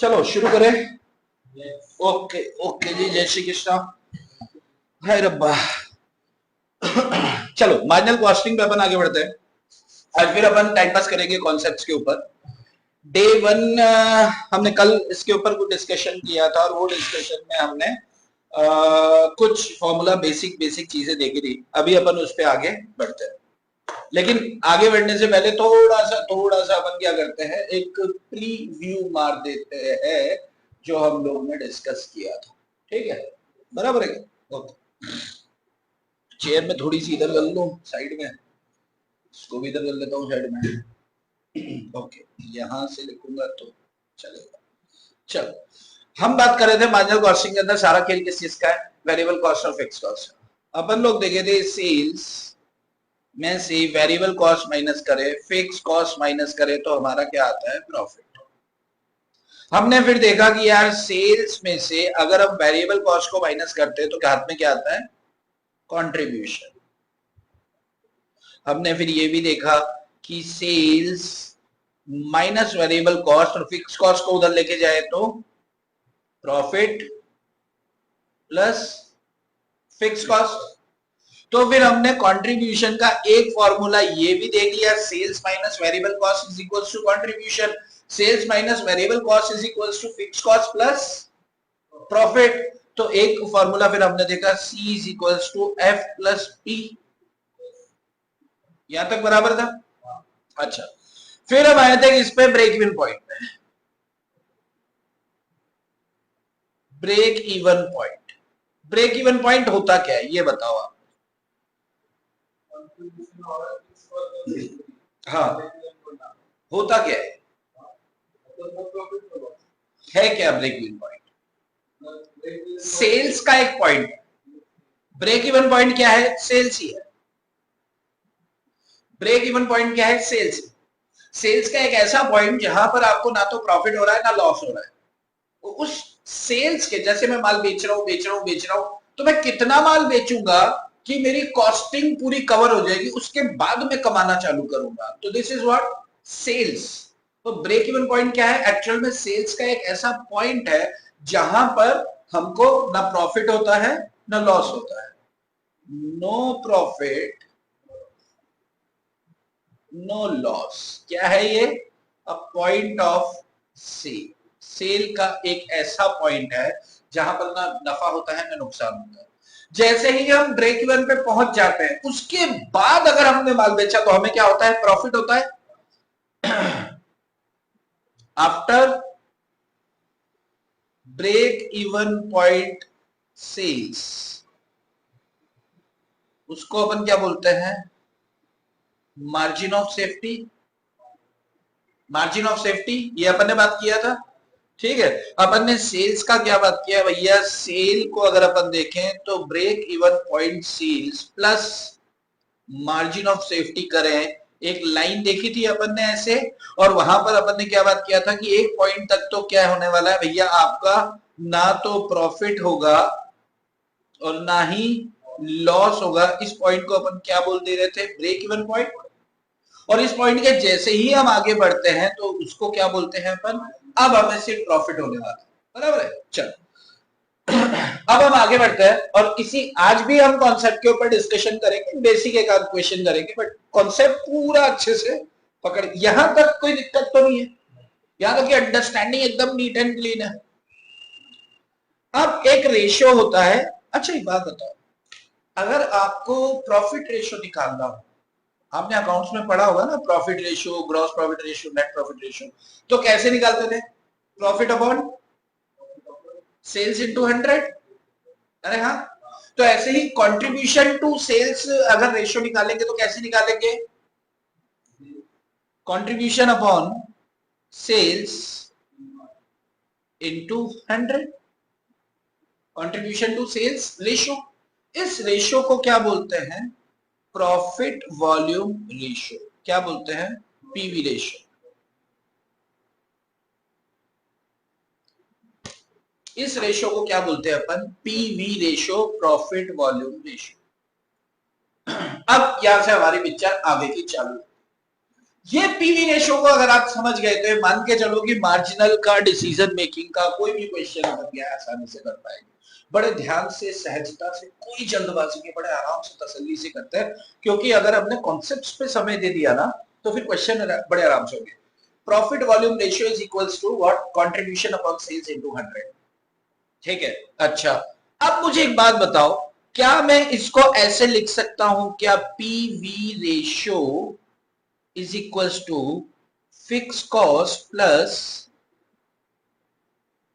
चलो शुरू करें। ओके ओके जी, जय श्री कृष्णा। हाय रब्बा। चलो मार्जिनल कॉस्टिंग पे अपन आगे बढ़ते हैं। आज फिर अपन टाइम पास करेंगे कॉन्सेप्ट्स के ऊपर। डे वन हमने कल इसके ऊपर कुछ डिस्कशन किया था और वो डिस्कशन में हमने कुछ फॉर्मूला बेसिक बेसिक चीजें देखी थी। अभी अपन उस पर आगे बढ़ते हैं, लेकिन आगे बढ़ने से पहले थोड़ा सा अपन क्या करते हैं, एक प्रीव्यू मार देते हैं जो हम लोग ने डिस्कस किया था। ठीक है, बराबर है। ओके, चेयर में थोड़ी सी इधर कर लो साइड में, इसको भी इधर कर लेता हूँ साइड में। ओके, यहां से लिखूंगा तो चलेगा। चलो, हम बात कर रहे थे मार्जिनल कॉस्टिंग के अंदर सारा खेल किस चीज का है, वेरिएबल कॉस्ट और फिक्स कॉस्ट। अपन लोग देखे थे सेल्स में से वेरिएबल कॉस्ट माइनस करे, फिक्स कॉस्ट माइनस करे तो हमारा क्या आता है, प्रॉफिट। हमने फिर देखा कि यार सेल्स में से अगर हम वेरिएबल कॉस्ट को माइनस करते हैं तो हाथ में क्या आता है, कंट्रीब्यूशन। हमने फिर ये भी देखा कि सेल्स माइनस वेरिएबल कॉस्ट और फिक्स कॉस्ट को उधर लेके जाए तो प्रॉफिट प्लस फिक्स कॉस्ट। तो फिर हमने कंट्रीब्यूशन का एक फॉर्मूला ये भी देख लिया, sales minus variable cost is equals to contribution, sales minus variable cost is equals to fixed cost plus profit. तो एक फॉर्मूला फिर हमने देखा, C is equals to F plus P. यहां तक बराबर था। अच्छा, फिर हम आए थे इस पे ब्रेक इवन पॉइंट पे। Break even point, break even point होता क्या है ये बताओ आप। हाँ, होता क्या है क्या ब्रेक इवन पॉइंट? सेल्स का एक पॉइंट। ब्रेक इवन पॉइंट क्या है, सेल्स ही है। ब्रेक इवन पॉइंट क्या है, सेल्स। सेल्स का एक ऐसा पॉइंट जहां पर आपको ना तो प्रॉफिट हो रहा है ना लॉस हो रहा है। उस सेल्स के, जैसे मैं माल बेच रहा हूं तो मैं कितना माल बेचूंगा कि मेरी कॉस्टिंग पूरी कवर हो जाएगी, उसके बाद मैं कमाना चालू करूंगा। तो दिस इज व्हाट, सेल्स। तो ब्रेक इवन पॉइंट क्या है, एक्चुअल में सेल्स का एक ऐसा पॉइंट है जहां पर हमको ना प्रॉफिट होता है ना लॉस होता है। No profit no loss. क्या है ये, a point of sale. Sale का एक ऐसा पॉइंट है जहां पर ना नफा होता है ना नुकसान होता है। जैसे ही हम ब्रेक इवन पे पहुंच जाते हैं, उसके बाद अगर हमने माल बेचा तो हमें क्या होता है, प्रॉफिट होता है। After break even point sales, उसको अपन क्या बोलते हैं, margin of safety. Margin of safety ये अपन ने बात किया था। ठीक है, अपन ने सेल्स का क्या बात किया भैया, सेल को अगर अपन देखें तो break even point sales plus margin of safety करें। एक लाइन देखी थी अपन ने ऐसे, और वहां पर अपन ने क्या बात किया था कि एक पॉइंट तक तो क्या होने वाला है भैया, आपका ना तो प्रॉफिट होगा और ना ही लॉस होगा। इस पॉइंट को अपन क्या बोल दे रहे थे, ब्रेक इवन पॉइंट। और इस पॉइंट के जैसे ही हम आगे बढ़ते हैं तो उसको क्या बोलते हैं अपन, अब हमें सिर्फ प्रॉफिट होने वाला है। बराबर है। चल, अब हम आगे बढ़ते हैं और इसी आज भी हम कॉन्सेप्ट के ऊपर डिस्कशन करेंगे, बेसिक एक आध क्वेश्चन करेंगे, बट कॉन्सेप्ट पूरा अच्छे से पकड़। यहां तक कोई दिक्कत तो नहीं है, यहां तक की अंडरस्टैंडिंग एकदम नीट एंड क्लीन है। अब एक रेशियो होता है। अच्छा एक बात बताओ, अगर आपको प्रॉफिट रेशियो निकालना हो, आपने अकाउंट्स में पढ़ा होगा ना, profit ratio, gross profit ratio, net profit ratio, तो कैसे निकालते थे, प्रॉफिट अपॉन सेल्स इनटू 100। अरे हाँ, तो ऐसे ही कंट्रीब्यूशन टू सेल्स अगर रेशियो निकालेंगे तो कैसे निकालेंगे, contribution upon sales into 100। Contribution to sales ratio, इस रेशियो को क्या बोलते हैं, प्रॉफिट वॉल्यूम रेशियो। क्या बोलते हैं, पीवी रेशियो। इस रेशियो को क्या बोलते हैं अपन, PV ratio, profit volume ratio. अब यहां से हमारी पिक्चर आगे की चालू। ये पीवी रेशो को अगर आप समझ गए तो मान के चलो कि मार्जिनल का डिसीजन मेकिंग का कोई भी क्वेश्चन बन गया आसानी से कर पाएंगे। बड़े ध्यान से, सहजता से, कोई जल्दबाजी नहीं, बड़े आराम से, तसल्ली से करते हैं, क्योंकि अगर हमने कॉन्सेप्ट्स पे समय दे दिया ना तो फिर क्वेश्चन बड़े आराम से होंगे। Profit volume ratio is equals to what? Contribution upon sales into 100। ठीक है, अच्छा। अब मुझे एक बात बताओ, क्या मैं इसको ऐसे लिख सकता हूं क्या? PV ratio is equals to fixed cost plus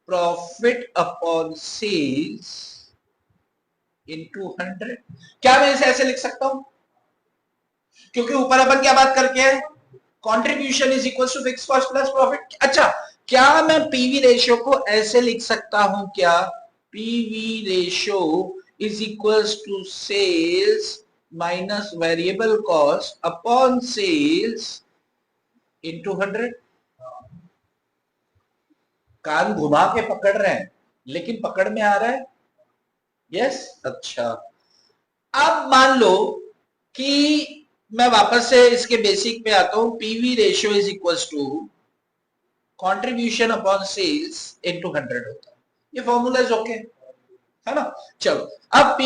profit upon sales into 100। क्या मैं इसे ऐसे लिख सकता हूं? क्योंकि ऊपर अपन क्या बात करके है? Contribution is equal to fix cost plus profit. अच्छा, क्या मैं पीवी रेशियो को ऐसे लिख सकता हूं क्या? PV ratio is equal to sales minus variable cost upon sales into 100। कान घुमा के पकड़ रहे हैं लेकिन पकड़ में आ रहा है। यस, अच्छा। अब मान लो कि मैं वापस से इसके बेसिक पे आता हूं। PV ratio is equals to contribution upon sales into 100 होता है। ये फॉर्मूला इज ओके, है ना? चलो, अब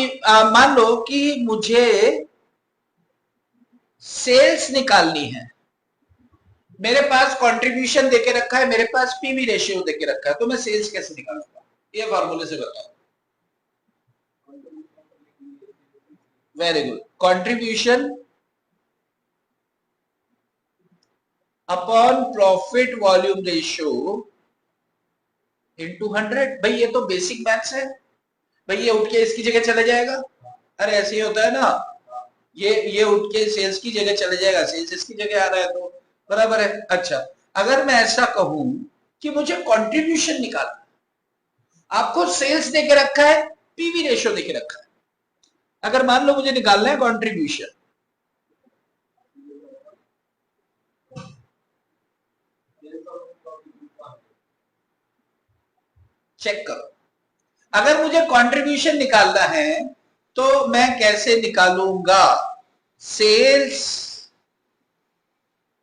मान लो कि मुझे सेल्स निकालनी है। मेरे पास कंट्रीब्यूशन देके रखा है, मेरे पास पीवी रेशियो देके रखा है, तो मैं सेल्स कैसे निकालूंगा? ये फॉर्मूले से बताओ। Very good. Contribution upon profit volume ratio into 100। भाई ये तो बेसिक मैथ्स है। भाई ये उठ के इसकी जगह चले जाएगा। अरे ऐसे ही होता है ना, ये उठ के सेल्स की जगह चले जाएगा, सेल्स इसकी जगह आ रहा है तो बराबर है। अच्छा, अगर मैं ऐसा कहूं कि मुझे कंट्रीब्यूशन निकालना, आपको सेल्स देके रखा है, पीवी रेशियो देके रखा है। अगर मान लो मुझे निकालना है कंट्रीब्यूशन, चेक करो। अगर मुझे कंट्रीब्यूशन निकालना है तो मैं कैसे निकालूंगा? Sales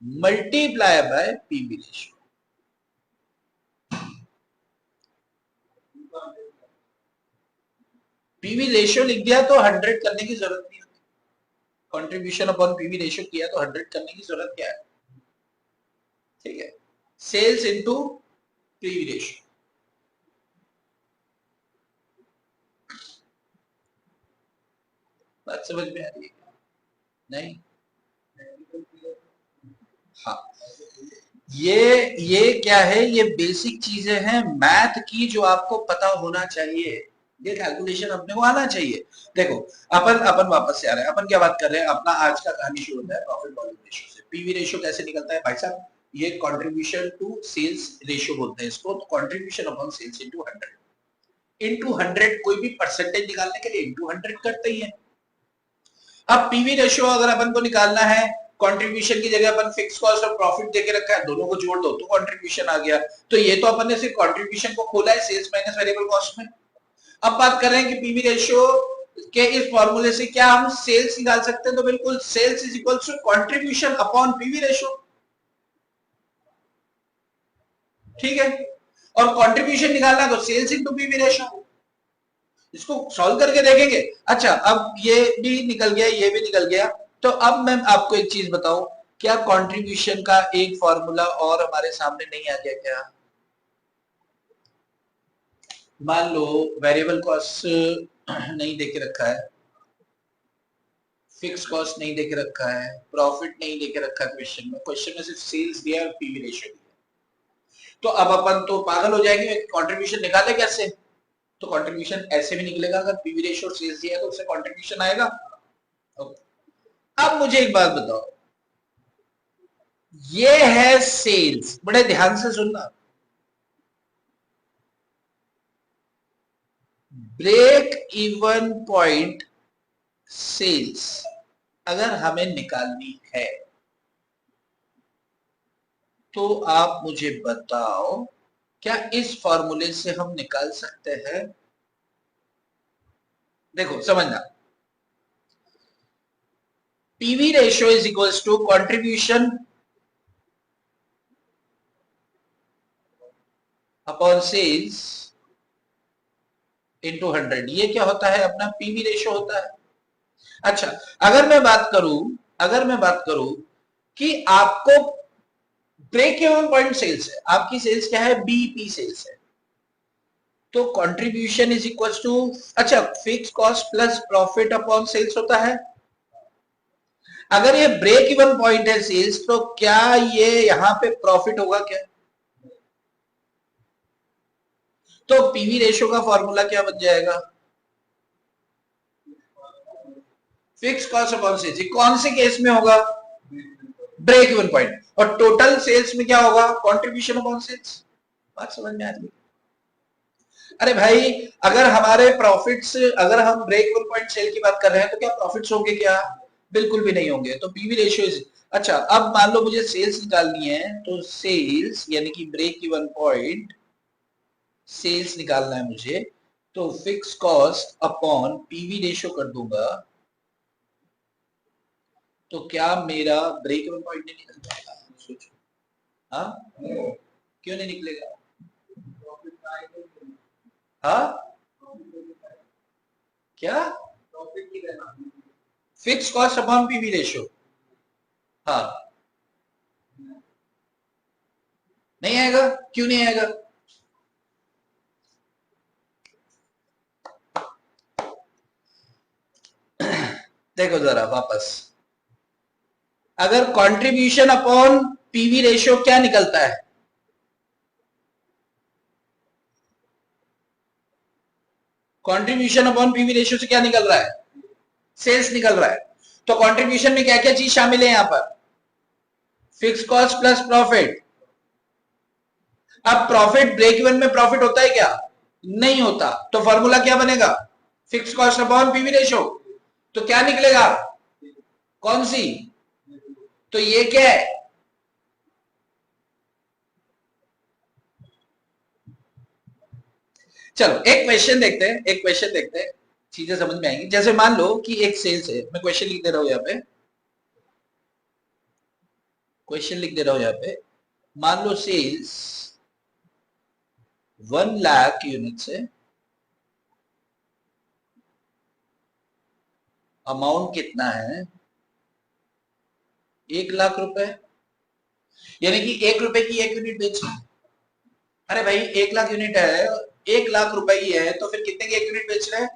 multiply by PV ratio. PV ratio लिख दिया तो 100 करने की जरूरत नहीं होती। कंट्रीब्यूशन अपॉन पीवी रेशियो किया तो 100 करने की जरूरत क्या है? ठीक है, सेल्स इनटू पीवी रेशियो। बात समझ में आ रही है? नहीं? हाँ, ये क्या है? ये बेसिक चीजें हैं मैथ की जो आपको पता होना चाहिए। ये कैलकुलेशन अपने को आना चाहिए। देखो, अपन अपन वापस से आ रहे हैं। अपन क्या बात कर रहे हैं? अपना आज का कहानी शुरू होता है प्रॉफिट वॉल्यूम रेशियो से। पीवी रेशियो कैसे निकलता है भाई साहब? ये कंट्रीब्यूशन टू सेल्स रेशियो बोलते हैं इसको। तो contribution upon sales into 100। Into 100 कोई भी परसेंटेज निकालने के लिए इनटू 100 करते ही है। अब पीवी रेशियो अगर अपन को निकालना है, कंट्रीब्यूशन की जगह अपन फिक्स कॉस्ट और प्रॉफिट देके रखा है, दोनों को जोड़ दो तो कंट्रीब्यूशन आ गया। तो ये तो अपन ने सिर्फ कंट्रीब्यूशन को खोला है सेल्स माइनस वेरिएबल कॉस्ट में। अब बात कर रहे हैं कि पीवी रेशियो के इस फॉर्मूले से क्या हम सेल्स निकाल सकते हैं? तो बिल्कुल, sales is equal to contribution upon PV ratio. ठीक है, और कंट्रीब्यूशन निकालना तो सेल्स इनटू पीवी रेशियो। इसको सॉल्व करके देखेंगे। अच्छा, अब ये भी निकल गया, ये भी निकल गया। तो अब मैं आपको एक चीज बताऊं, क्या कंट्रीब्यूशन का एक फॉर्मूला और हमारे सामने नहीं आ गया क्या? मान लो वेरिएबल कॉस्ट नहीं देके रखा है, फिक्स कॉस्ट नहीं देके रखा है, प्रॉफिट नहीं देके रखा है। क्वेश्चन में सिर्फ सेल्स दिया और पीवी रेशियो दिया। तो अब अपन तो पागल हो जाएंगे, कंट्रीब्यूशन निकाले कैसे? तो कंट्रीब्यूशन ऐसे भी निकलेगा, अगर पीवी रेशियो और सेल्स दिया है तो उससे कंट्रीब्यूशन आएगा। अब मुझे एक बात बताओ, ये है सेल्स। बड़े ध्यान से सुनना। ब्रेक इवन पॉइंट सेल्स अगर हमें निकालनी है तो आप मुझे बताओ, क्या इस फॉर्मूले से हम निकाल सकते हैं? देखो समझना, PV ratio is equals to contribution upon sales into 100, ये क्या होता है? अपना पीवी रेशियो होता है। अच्छा, अगर मैं बात करूं कि आपको ब्रेक इवन पॉइंट सेल्स है, आपकी सेल्स क्या है? बीपी सेल्स है, तो कंट्रीब्यूशन इज इक्वल टू, अच्छा, fix cost plus profit upon sales होता है। अगर ये ब्रेक इवन पॉइंट है सेल्स, तो क्या ये यहां पे प्रॉफिट होगा क्या? तो पीवी रेशियो का फॉर्मूला क्या बन जाएगा? Fix cost upon sales. कौन से केस में होगा? Break even point. और टोटल सेल्स में क्या होगा? Contribution upon sales. बात समझ में आ रही है? अरे भाई, अगर हमारे प्रॉफिट्स, अगर हम ब्रेक इवन पॉइंट सेल की बात कर रहे हैं, तो क्या प्रॉफिट्स होंगे क्या? बिल्कुल भी नहीं होंगे। तो पीवी रेशियो इज, अच्छा, अब मान लो मुझे सेल्स निकालनी है, तो सेल्स यानी कि ब्रेक इवन पॉइंट सेल्स निकालना है मुझे, तो fix cost upon PV ratio कर दूंगा, तो क्या मेरा ब्रेक इवन पॉइंट नहीं निकल जाएगा? सोचो। हाँ, क्यों नहीं निकलेगा? हाँ, क्या? Fix cost upon PV ratio. हाँ, नहीं आएगा। क्यों नहीं आएगा? देखो जरा वापस, अगर कंट्रीब्यूशन अपॉन पीवी रेशियो क्या निकलता है? कंट्रीब्यूशन अपॉन पीवी रेशियो से क्या निकल रहा है? सेल्स निकल रहा है। तो कंट्रीब्यूशन में क्या क्या चीज शामिल है यहां पर? Fix cost plus profit. अब प्रॉफिट, ब्रेक इवन में प्रॉफिट होता है क्या? नहीं होता। तो फॉर्मूला क्या बनेगा? Fix cost upon PV ratio. तो क्या निकलेगा? कौन सी? तो ये क्या है? चलो एक क्वेश्चन देखते हैं, एक क्वेश्चन देखते हैं, चीजें समझ में आएंगी। जैसे मान लो कि एक सेल्स है, मैं क्वेश्चन लिख दे रहा हूं यहाँ पे, क्वेश्चन लिख दे रहा हूं यहाँ पे। मान लो सेल्स 1 लाख यूनिट से, अमाउंट कितना है? 1 लाख रुपए। यानी कि 1 रुपए की 1 यूनिट बेचना। अरे भाई, 1 लाख यूनिट है, 1 लाख रुपए की है, तो फिर कितने की 1 यूनिट बेच रहे हैं?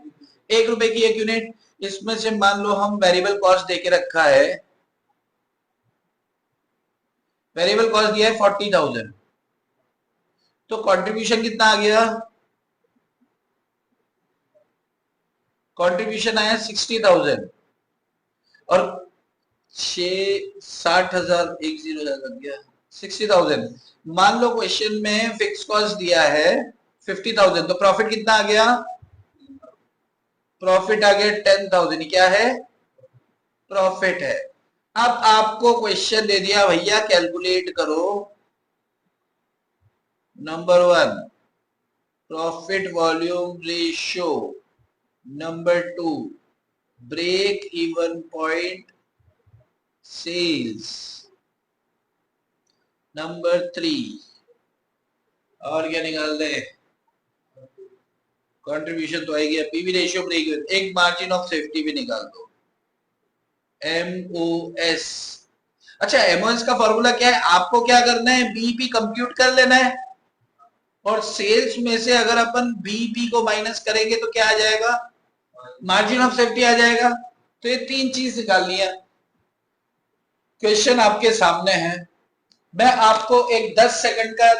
1 रुपए की 1 यूनिट। इसमें से मान लो हम वेरिएबल कॉस्ट देके रखा है, वेरिएबल कॉस्ट दिया है 40,000, तो कंट्रीब्यूशन कितना आ गया? कंट्रीब्यूशन आया 60,000, और 60,000 एक जीरो लग गया, 60,000। मान लो क्वेश्चन में फिक्स कॉस्ट दिया है 50,000, तो प्रॉफिट कितना आ गया? प्रॉफिट आ गया 10,000। क्या है? प्रॉफिट है। अब आपको क्वेश्चन दे दिया, भैया कैलकुलेट करो, number 1 profit volume ratio, number 2 break even point sales, number 3 और क्या निकाल दे? कंट्रीब्यूशन तो आएगी, पीवी रेशियो, ब्रेक इवन, एक मार्जिन ऑफ सेफ्टी भी निकाल दो, एमओएस। अच्छा, एमओएस का फॉर्मूला क्या है? आपको क्या करना है? बीपी कंप्यूट कर लेना है, और सेल्स में से अगर अपन बीपी को माइनस करेंगे तो क्या आ जाएगा? मार्जिन ऑफ सेफ्टी आ जाएगा। तो ये 3 चीज निकालनी है। क्वेश्चन आपके सामने है, मैं आपको एक 10 सेकंड का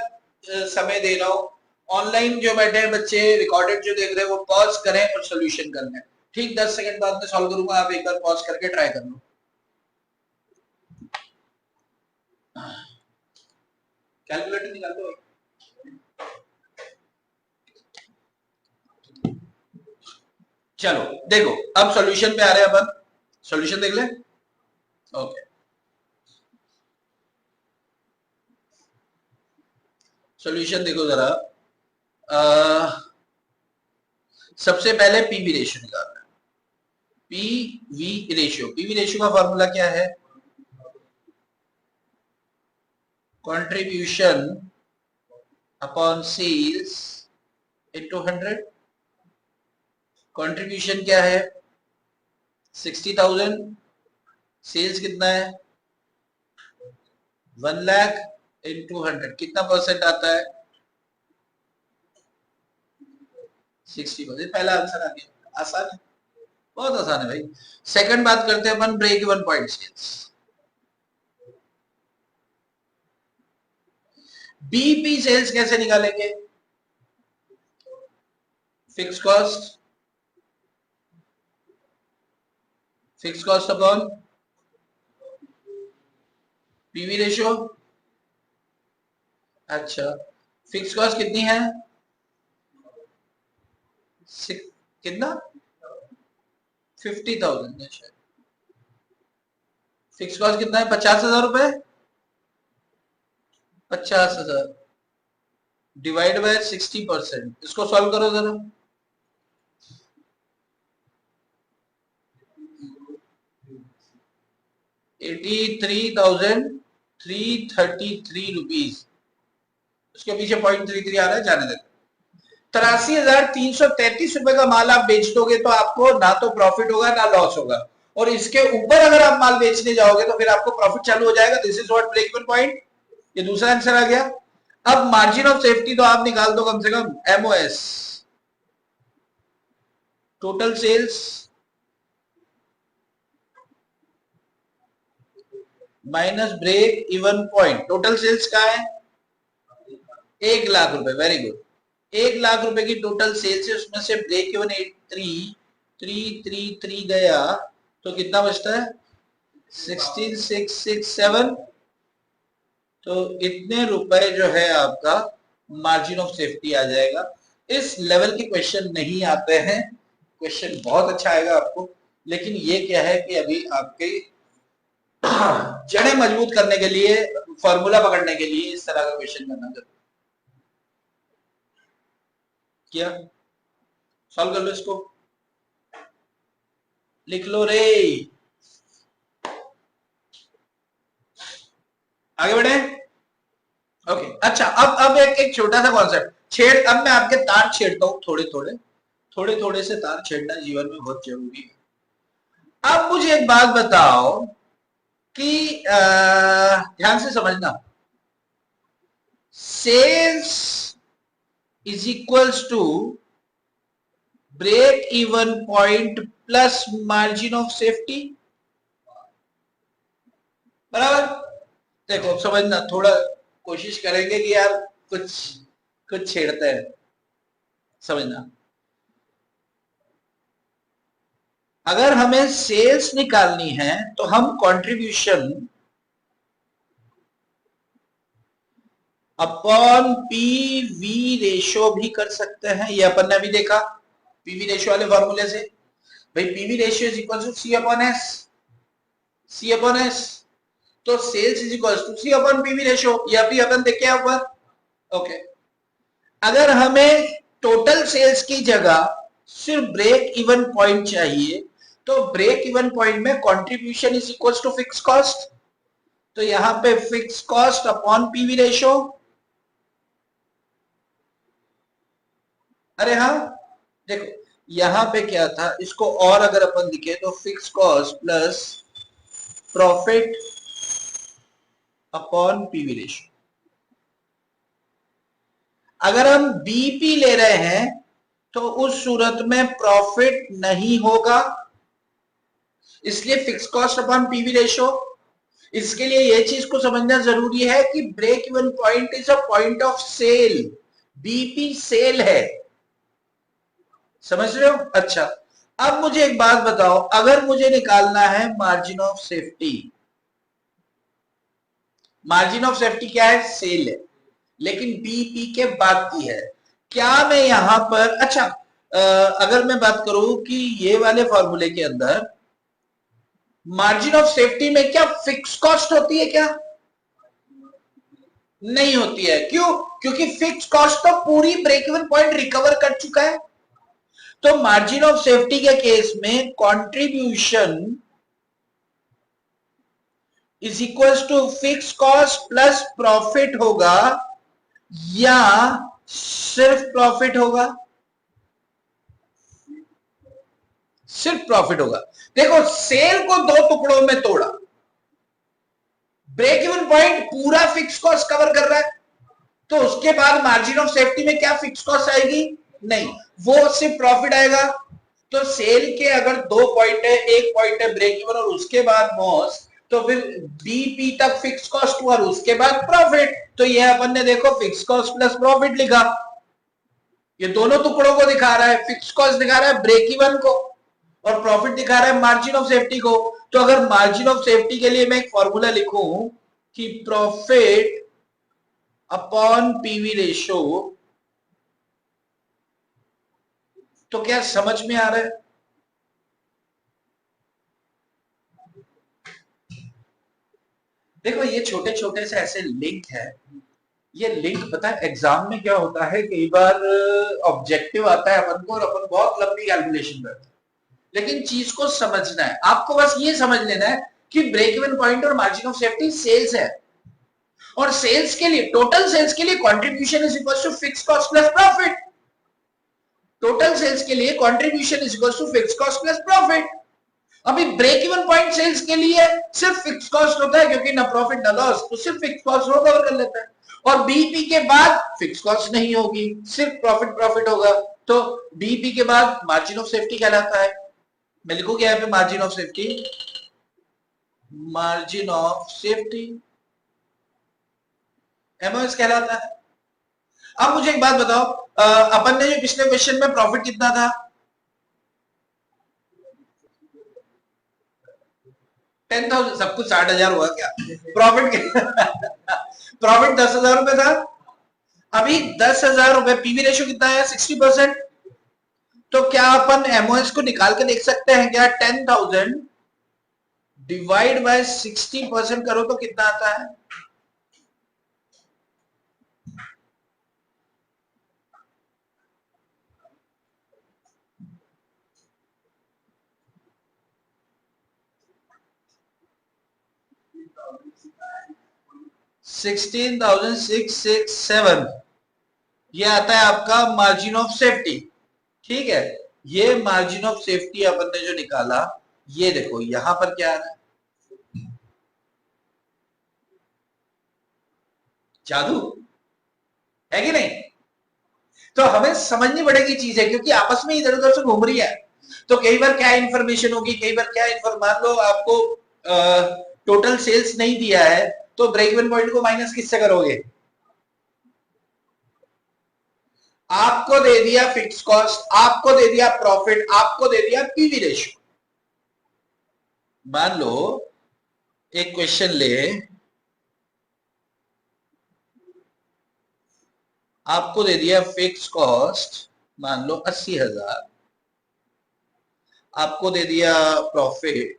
समय दे रहा हूं। ऑनलाइन जो बैठे हैं बच्चे, रिकॉर्डेड जो देख रहे हैं, वो पॉज करें और सोल्यूशन कर लें। ठीक 10 सेकंड बाद में सॉल्व करूंगा, आप एक बार पॉज करके ट्राई कर लो। कैलकुलेटर निकाल दो। चलो देखो, अब सॉल्यूशन पे आ रहे हैं अपन। सॉल्यूशन देख ले। ओके, सॉल्यूशन देखो जरा। सबसे पहले पीवी रेशियो निकालना है। पीवी रेशियो का फॉर्मूला क्या है? Contribution upon sales into 100। Contribution क्या है 60,000, सेल्स कितना है 1 लाख इनटू 100, कितना परसेंट आता है 60%। पहला आंसर आ गया, आसान है, बहुत आसान है भाई। सेकंड बात करते हैं अपन break even point sales. BP sales कैसे निकालेंगे, fix cost upon PV ratio. अच्छा, फिक्स कॉस्ट कितनी है कितना 50,000 है शायद। फिक्स कॉस्ट कितना है 50,000 रुपए, 50,000 डिवाइड बाय 60%, इसको सॉल्व करो जरा। 83,333 रुपीज, उसके पीछे 0.33 आ रहा है, जाने देते। 83,333 रुपए का माल आप बेच दोगे तो आपको ना तो प्रॉफिट होगा ना लॉस होगा, और इसके ऊपर अगर आप माल बेचने जाओगे तो फिर आपको प्रॉफिट चालू हो जाएगा। This is what break even point. ये दूसरा आंसर आ गया। अब मार्जिन ऑफ सेफ्टी तो आप निकाल दो कम से कम, MOS total sales minus break even point. Total sales क्या है 1 लाख रुपए, वेरी गुड। 1 लाख रुपए की टोटल सेल्स है, उसमें से ब्रेक इवन 83,333 गया तो कितना बचता है 16,667। तो इतने रुपए जो है आपका मार्जिन ऑफ सेफ्टी आ जाएगा। इस लेवल के क्वेश्चन नहीं आते हैं, क्वेश्चन बहुत अच्छा आएगा आपको, लेकिन ये क्या है कि अभी आपके जड़ें मजबूत करने के लिए, फॉर्मूला पकड़ने के लिए इस तरह का क्वेश्चन करना जरूरी। क्या सॉल्व कर लो इसको, लिख लो रे, आगे बढ़े। ओके अच्छा, अब एक छोटा सा कॉन्सेप्ट छेड़, अब मैं आपके तार छेड़ता हूं, थोड़े थोड़े से तार छेड़ना जीवन में बहुत जरूरी है। अब मुझे एक बात बताओ कि ध्यान से समझना, sales is equals to break even point plus margin of safety, बराबर। देखो समझना, थोड़ा कोशिश करेंगे कि यार कुछ कुछ छेड़ते हैं, समझना। अगर हमें सेल्स निकालनी है तो हम कंट्रीब्यूशन अपॉन पीवी रेशो भी कर सकते हैं, ये अपन ने अभी देखा पीवी रेशो वाले फॉर्मूले से। भाई PV ratio is equal to C upon S, C upon S, तो sales is equal to C upon PV ratio, ये अभी अपन देखे ऊपर। ओके, अगर हमें टोटल सेल्स की जगह सिर्फ ब्रेक इवन पॉइंट चाहिए तो ब्रेक इवन पॉइंट में contribution is equal to fix cost, तो यहां पे fix cost upon PV ratio. अरे हाँ देखो, यहां पे क्या था, इसको और अगर अपन लिखे तो fix cost plus profit upon PV ratio. अगर हम बीपी ले रहे हैं तो उस सूरत में प्रॉफिट नहीं होगा, इसलिए fix cost upon PV ratio. इसके लिए यह चीज को समझना जरूरी है कि break even point is a point of sale, BP sale है, समझ रहे हो। अच्छा, अब मुझे एक बात बताओ, अगर मुझे निकालना है margin of safety, margin of safety क्या है सेल है, लेकिन बीपी के बाद की है, क्या मैं यहां पर, अच्छा अगर मैं बात करूं कि ये वाले फॉर्मूले के अंदर मार्जिन ऑफ सेफ्टी में क्या फिक्स कॉस्ट होती है क्या, नहीं होती है। क्यों, क्योंकि फिक्स कॉस्ट तो पूरी ब्रेक इवन पॉइंट रिकवर कर चुका है। तो मार्जिन ऑफ सेफ्टी के केस में contribution is equal to fix cost plus profit होगा या सिर्फ प्रॉफिट होगा? सिर्फ प्रॉफिट होगा। देखो, सेल को दो टुकड़ों में तोड़ा, ब्रेक इवन पॉइंट पूरा फिक्स कॉस्ट कवर कर रहा है, तो उसके बाद मार्जिन ऑफ सेफ्टी में क्या फिक्स कॉस्ट आएगी? नहीं, वो सिर्फ प्रॉफिट आएगा। तो सेल के अगर दो पॉइंट है, एक पॉइंट है ब्रेक इवन और उसके बाद मॉस, तो फिर बीपी तक फिक्स कॉस्ट हुआ और उसके बाद प्रॉफिट। तो ये अपन ने देखो फिक्स कॉस्ट प्लस प्रॉफिट लिखा, ये दोनों टुकड़ों को दिखा रहा है। फिक्स कॉस्ट दिखा रहा है ब्रेक इवन को और प्रॉफिट दिखा रहा है मार्जिन ऑफ सेफ्टी को। तो अगर मार्जिन ऑफ सेफ्टी के लिए मैं एक फॉर्मूला लिखूं कि प्रॉफिट अपॉन पीवी रेशो, तो क्या समझ में आ रहा है? देखो, ये छोटे छोटे से ऐसे लिंक है। ये लिंक पता है एग्जाम में क्या होता है, कई बार ऑब्जेक्टिव आता है अपन को और अपन बहुत लंबी कैलकुलेशन करते हैं, लेकिन चीज को समझना है आपको। बस ये समझ लेना है कि ब्रेक इवन पॉइंट और मार्जिन ऑफ सेफ्टी सेल्स है, और सेल्स के लिए, टोटल सेल्स के लिए contribution is equal to fix cost plus profit. Total sales के लिए contribution is equal to fix cost plus profit. अभी ब्रेक इवन पॉइंट सेल्स के लिए सिर्फ फिक्स कॉस्ट होता है, क्योंकि ना प्रॉफिट ना लॉस, तो सिर्फ फिक्स कॉस्ट वो कवर कर लेता है। और बीपी के बाद फिक्स कॉस्ट नहीं होगी, सिर्फ प्रॉफिट प्रॉफिट होगा। तो बीपी के बाद मार्जिन ऑफ सेफ्टी कहलाता है। मैं लिखूंगा यहाँ पे margin of safety, margin of safety MOS कहलाता है। अब मुझे एक बात बताओ, अपन ने जो पिछले क्वेश्चन में प्रॉफिट कितना था? 10,000। सब कुछ 60,000 हुआ क्या? प्रॉफिट प्रॉफिट 10,000 रुपए था। अभी 10,000 रुपए, पीवी रेशियो कितना है? 60%। तो क्या अपन एमओएस को निकाल के देख सकते हैं क्या? 10,000 डिवाइड बाय 60% करो तो कितना आता है? $16,667। ये आता है आपका मार्जिन ऑफ सेफ्टी। ठीक है, ये मार्जिन ऑफ सेफ्टी अपन ने जो निकाला, ये देखो यहां पर क्या आ रहा है? जादू है कि नहीं? तो हमें समझनी पड़ेगी चीजें, क्योंकि आपस में इधर उधर से घूम रही है। तो कई बार क्या इंफॉर्मेशन होगी, कई बार क्या मान लो आपको टोटल सेल्स नहीं दिया है, तो ब्रेक इवन पॉइंट को माइनस किससे करोगे? आपको दे दिया फिक्स कॉस्ट, आपको दे दिया प्रॉफिट, आपको दे दिया पीवी रेशियो। मान लो एक क्वेश्चन ले, आपको दे दिया फिक्स कॉस्ट मान लो 80,000, आपको दे दिया प्रॉफिट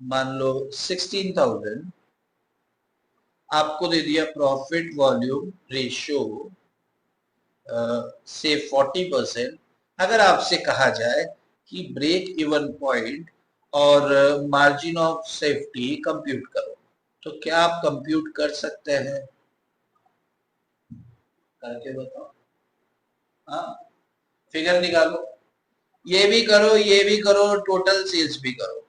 मान लो 16,000, आपको दे दिया प्रॉफिट वॉल्यूम रेशियो से 40%। अगर आपसे कहा जाए कि ब्रेक इवन पॉइंट और मार्जिन ऑफ सेफ्टी कंप्यूट करो, तो क्या आप कंप्यूट कर सकते हैं? करके बताओ। हाँ, फिगर निकालो, ये भी करो, ये भी करो, टोटल सेल्स भी करो।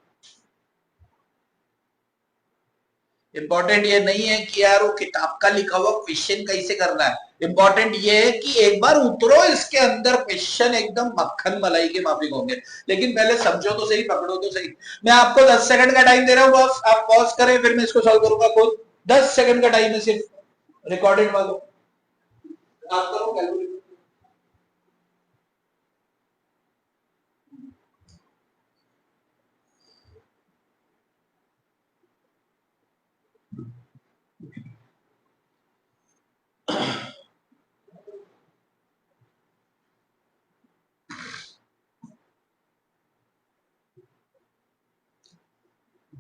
इंपॉर्टेंट ये नहीं है कि यार वो किताब का लिखा हुआ क्वेश्चन कैसे करना है। इंपॉर्टेंट ये है कि एक बार उतरो इसके अंदर, क्वेश्चन एकदम मक्खन मलाई के माफिक होंगे, लेकिन पहले समझो तो सही, पकड़ो तो सही। मैं आपको 10 सेकंड का टाइम दे रहा हूँ बॉस, आप पॉज करें, फिर मैं इसको सॉल्व करूंगा खुद। 10 सेकंड का टाइम है सिर्फ, रिकॉर्डेड वालों। आप करो कैलकुलेट।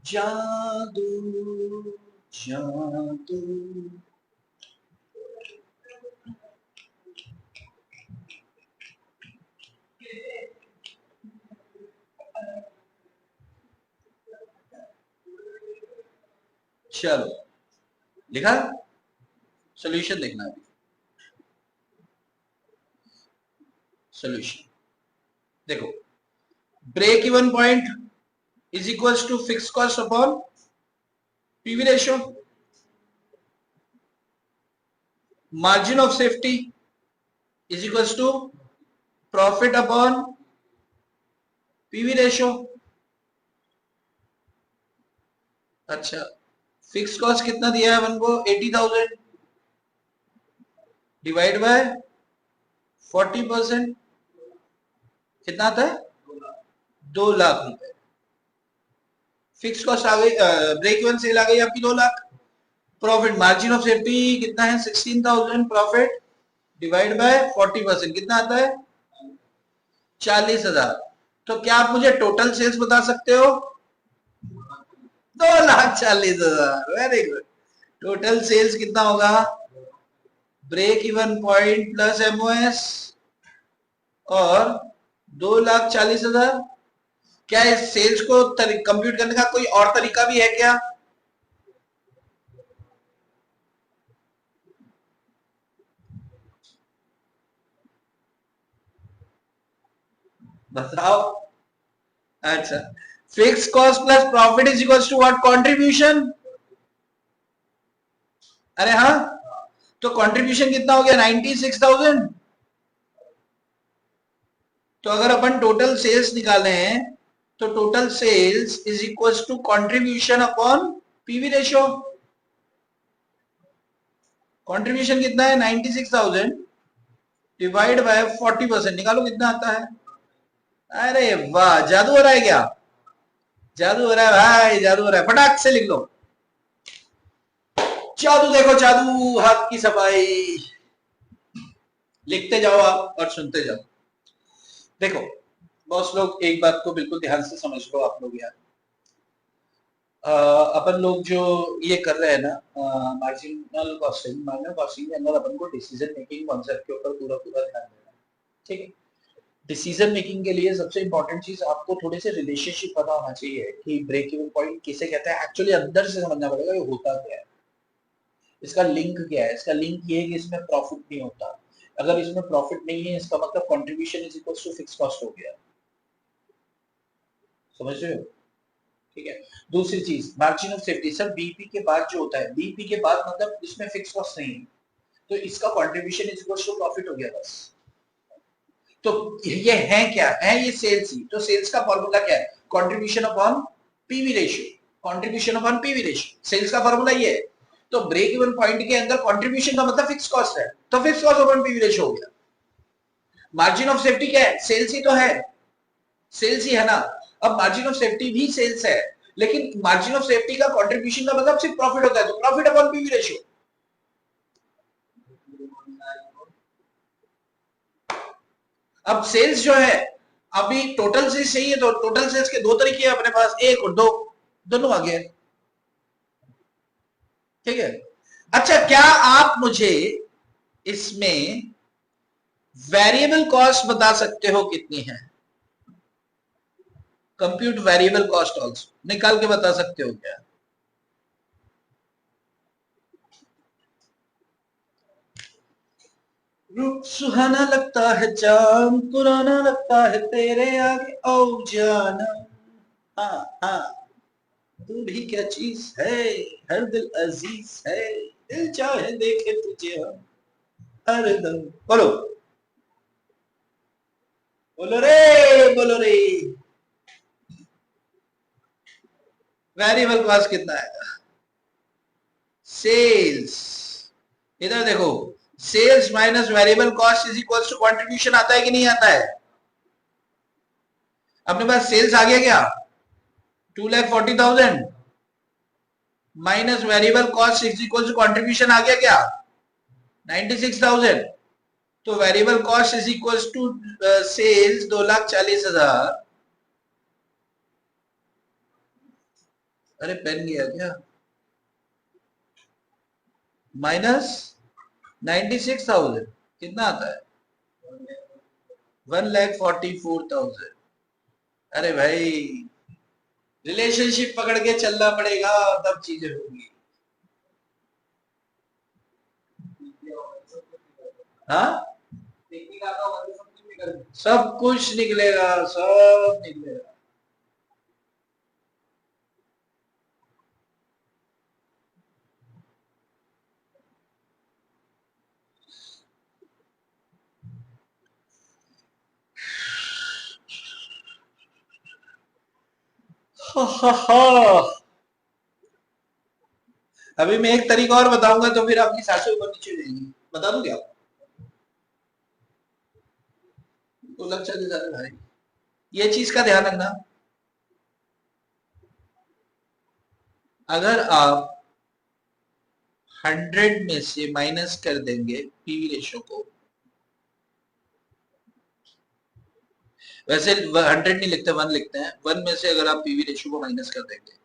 जादू जादू। चलो, लिखा? सोल्यूशन देखना है। सोल्यूशन देखो, break even point is equals to fix cost upon PV ratio, margin of safety is equals to profit upon PV ratio. अच्छा, फिक्स कॉस्ट कितना दिया है अपन को, 80,000 डिवाइड बाय 40%, कितना आता है, 2 लाख रुपए। फिक्स कॉस्ट आ गई, ब्रेक इवन सेल आ गई आपकी 2 lakh. Profit margin of safety कितना है, 16,000, प्रॉफिट डिवाइड बाय 40% कितना आता है, 40,000। तो क्या आप मुझे टोटल सेल्स बता सकते हो, 2,40,000। Very good. टोटल सेल्स कितना होगा, break even point plus MOS और 2,40,000। क्या इस सेल्स को कंप्यूट करने का कोई और तरीका भी है क्या, बताओ। अच्छा, fix cost plus profit is equals to what, contribution. अरे हाँ, तो कंट्रीब्यूशन कितना हो गया, 96,000। तो अगर अपन टोटल सेल्स निकाले हैं तो total sales is equals to contribution upon PV ratio. Contribution कितना है, 96,000 डिवाइड बाय 40%, निकालो कितना आता है। अरे वाह, जादू हो रहा है क्या, जादू हो रहा है भाई, जादू हो रहा है। फटाक से लिख लो, जादू देखो, जादू, हाथ की सफाई। लिखते जाओ आप और सुनते जाओ। देखो बॉस लोग, एक बात को बिल्कुल ध्यान से समझ लो आप लोग यार। अपन लोग जो ये कर रहे हैं ना, मार्जिनल कॉस्टिंग के अंदर अपन को डिसीजन मेकिंग कॉन्सेप्ट के ऊपर पूरा पूरा ध्यान देना है, ठीक है। डिसीजन मेकिंग के लिए सबसे इंपॉर्टेंट चीज आपको थोड़े से रिलेशनशिप पता होना चाहिए कि ब्रेक इवन पॉइंट किसे कहते हैं, एक्चुअली अंदर से समझना पड़ेगा ये होता क्या है, इसका लिंक क्या है। इसका लिंक ये है कि इसमें प्रॉफिट नहीं होता। अगर इसमें प्रॉफिट नहीं है इसका मतलब contribution is equal to fix cost हो गया, समझ रहे हो, ठीक है। दूसरी चीज, margin of safety, sir BP के बाद जो होता है, बीपी के बाद मतलब इसमें फिक्स कॉस्ट नहीं है, तो इसका contribution is equal to profit हो गया बस। तो ये है क्या है, ये सेल्स ही। तो सेल्स का फॉर्मूला क्या है, contribution upon PV ratio, contribution upon PV ratio, sales का फॉर्मूला ये है। तो ब्रेक इवन पॉइंट के अंदर कंट्रीब्यूशन का मतलब फिक्स कॉस्ट है, तो fix cost upon PV ratio हो गया। मार्जिन ऑफ सेफ्टी क्या है, सेल्स ही तो है, सेल्स ही है ना। अब मार्जिन ऑफ सेफ्टी भी सेल्स है, लेकिन मार्जिन ऑफ सेफ्टी का कंट्रीब्यूशन का मतलब सिर्फ प्रॉफिट होता है, तो प्रॉफिट अपॉन पीवी रेशियो। अब सेल्स जो है, अभी टोटल सेल्स चाहिए तो टोटल सेल्स के 2 तरीके हैं अपने पास, 1 और 2, दोनों आ गए, ठीक है। अच्छा, क्या आप मुझे इसमें वेरिएबल कॉस्ट बता सकते हो कितनी है, कंप्यूट वेरिएबल कॉस्ट आल्सो निकाल के बता सकते हो क्या। रूप सुहाना लगता है चांद, पुराना लगता है तेरे आगे ओ जाना। हाँ हाँ, तू भी क्या चीज है, हर दिल अजीज है, दिल चाहे देखे तुझे हम हर दम। बोलो, बोलो रे, बोलो रे। वेरिएबल कॉस्ट कितना है, सेल्स, इधर देखो, sales minus variable cost is equal to contribution आता है कि नहीं आता है। अपने पास सेल्स आ गया क्या, 2,40,000 minus variable cost is equal to contribution आ गया क्या, 96,000। तो variable cost is equal to sales 2,40,000। अरे पेन गया क्या, माइनस 96,000 कितना आता है, 1,44,000। अरे भाई, रिलेशनशिप पकड़ के चलना पड़ेगा तब चीजें होंगी। हाँ, सब कुछ निकलेगा, सब निकलेगा। अभी मैं एक तरीका और बताऊंगा तो फिर आपकी सांसें ऊपर नीचे हो जाएंगी। बता दूं क्या? तो लग चल जाता भाई, ये चीज का ध्यान रखना। अगर आप 100 में से माइनस कर देंगे पीवी रेशो को, वैसे 100 नहीं लिखते, 1 लिखते हैं, 1 में से अगर आप पीवी रेशो को माइनस कर देंगे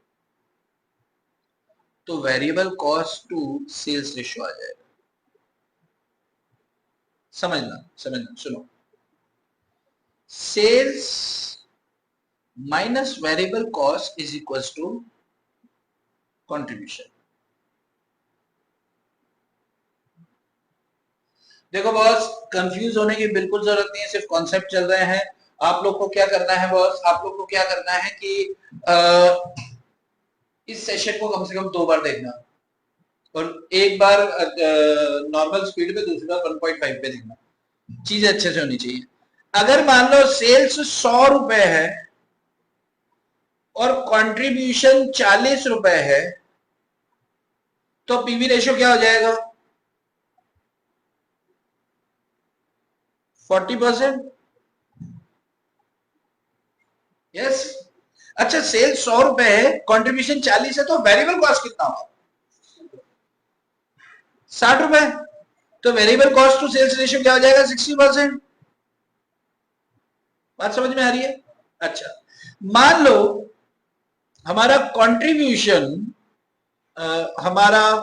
तो variable cost to sales ratio आ जाएगा। समझना समझना, सुनो, sales minus variable cost is equal to contribution. देखो बॉस, कंफ्यूज होने की बिल्कुल जरूरत नहीं है, सिर्फ कॉन्सेप्ट चल रहे हैं। आप लोग को क्या करना है बॉस, आप लोग को क्या करना है कि इस सेशन को कम से कम 2 बार देखना, और एक बार नॉर्मल स्पीड पे, दूसरी बार 1.5 पे देखना। चीजें अच्छे से होनी चाहिए। अगर मान लो सेल्स 100 रुपए है और कंट्रीब्यूशन 40 रुपए है, तो पीवी रेशियो क्या हो जाएगा? 40%। यस। अच्छा, सेल्स 100 रुपए है, कंट्रीब्यूशन 40 है, तो वेरिएबल कॉस्ट कितना होगा? 60 रुपए। तो variable cost to sales ratio क्या हो जाएगा? 60%। बात समझ में आ रही है? अच्छा, मान लो हमारा कंट्रीब्यूशन, हमारा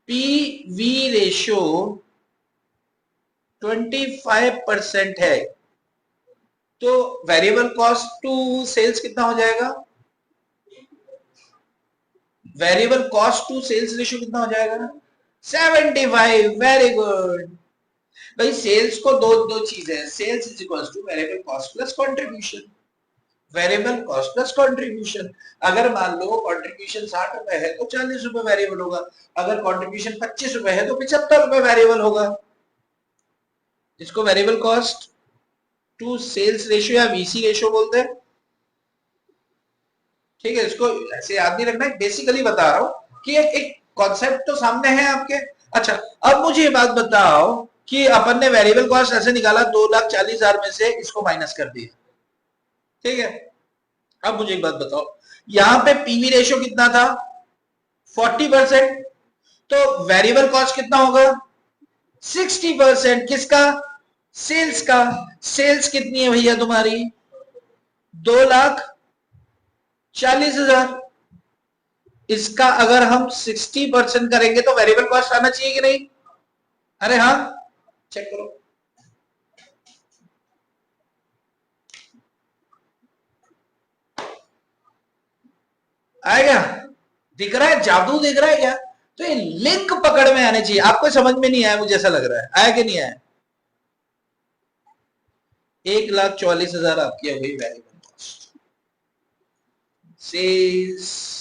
पीवी रेशियो 25% है, तो वेरिएबल कॉस्ट टू सेल्स कितना हो जाएगा? Variable cost to sales ratio कितना हो जाएगा? 75। वेरी गुड भाई। सेल्स को दो दो चीजें हैं, sales is equal to variable cost plus contribution. Variable cost plus contribution. अगर मान लो कंट्रीब्यूशन 60 रुपए है तो 40 रुपए वेरिएबल होगा, अगर कंट्रीब्यूशन 25 रुपए है तो 75 रुपए वेरिएबल होगा। इसको variable cost to sales ratio या वीसी रेशियो बोलते हैं। ठीक है, इसको ऐसे याद नहीं रखना, बेसिकली बता रहा हूं कि एक कॉन्सेप्ट तो सामने है आपके। अच्छा, अब मुझे ये बात बताओ कि अपन ने वेरिएबल कॉस्ट ऐसे निकाला, 2,40,000 में से इसको माइनस कर दिया, ठीक है। अब मुझे एक बात बताओ, यहां पे पीवी रेशियो कितना था? 40%। तो वेरिएबल कॉस्ट कितना होगा? 60%। किसका? सेल्स का। सेल्स कितनी है भैया तुम्हारी? 2,40,000। इसका अगर हम 60% करेंगे तो वेरिएबल कॉस्ट आना चाहिए कि नहीं? अरे हाँ, चेक करो, आएगा? दिख रहा है? जादू दिख रहा है क्या? तो ये लिंक पकड़ में आने चाहिए। आपको समझ में नहीं आया, मुझे ऐसा लग रहा है, आया कि नहीं आया? 1,44,000 आपकी हो गई variable cost. Sales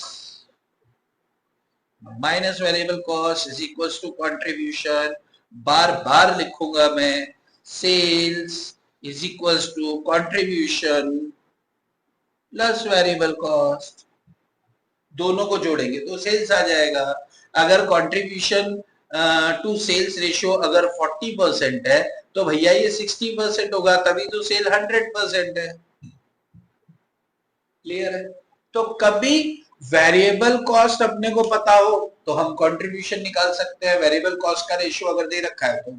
minus variable cost is equal to contribution. बार बार लिखूंगा मैं, sales is equal to contribution plus variable cost. दोनों को जोड़ेंगे तो सेल्स आ जाएगा। अगर कंट्रीब्यूशन टू सेल्स रेशियो अगर 40% है तो भैया ये 60% होगा, तभी तो सेल 100% है। क्लियर है? तो कभी वेरिएबल कॉस्ट अपने को पता हो तो हम कंट्रीब्यूशन निकाल सकते हैं, वेरिएबल कॉस्ट का रेशियो अगर दे रखा है तो।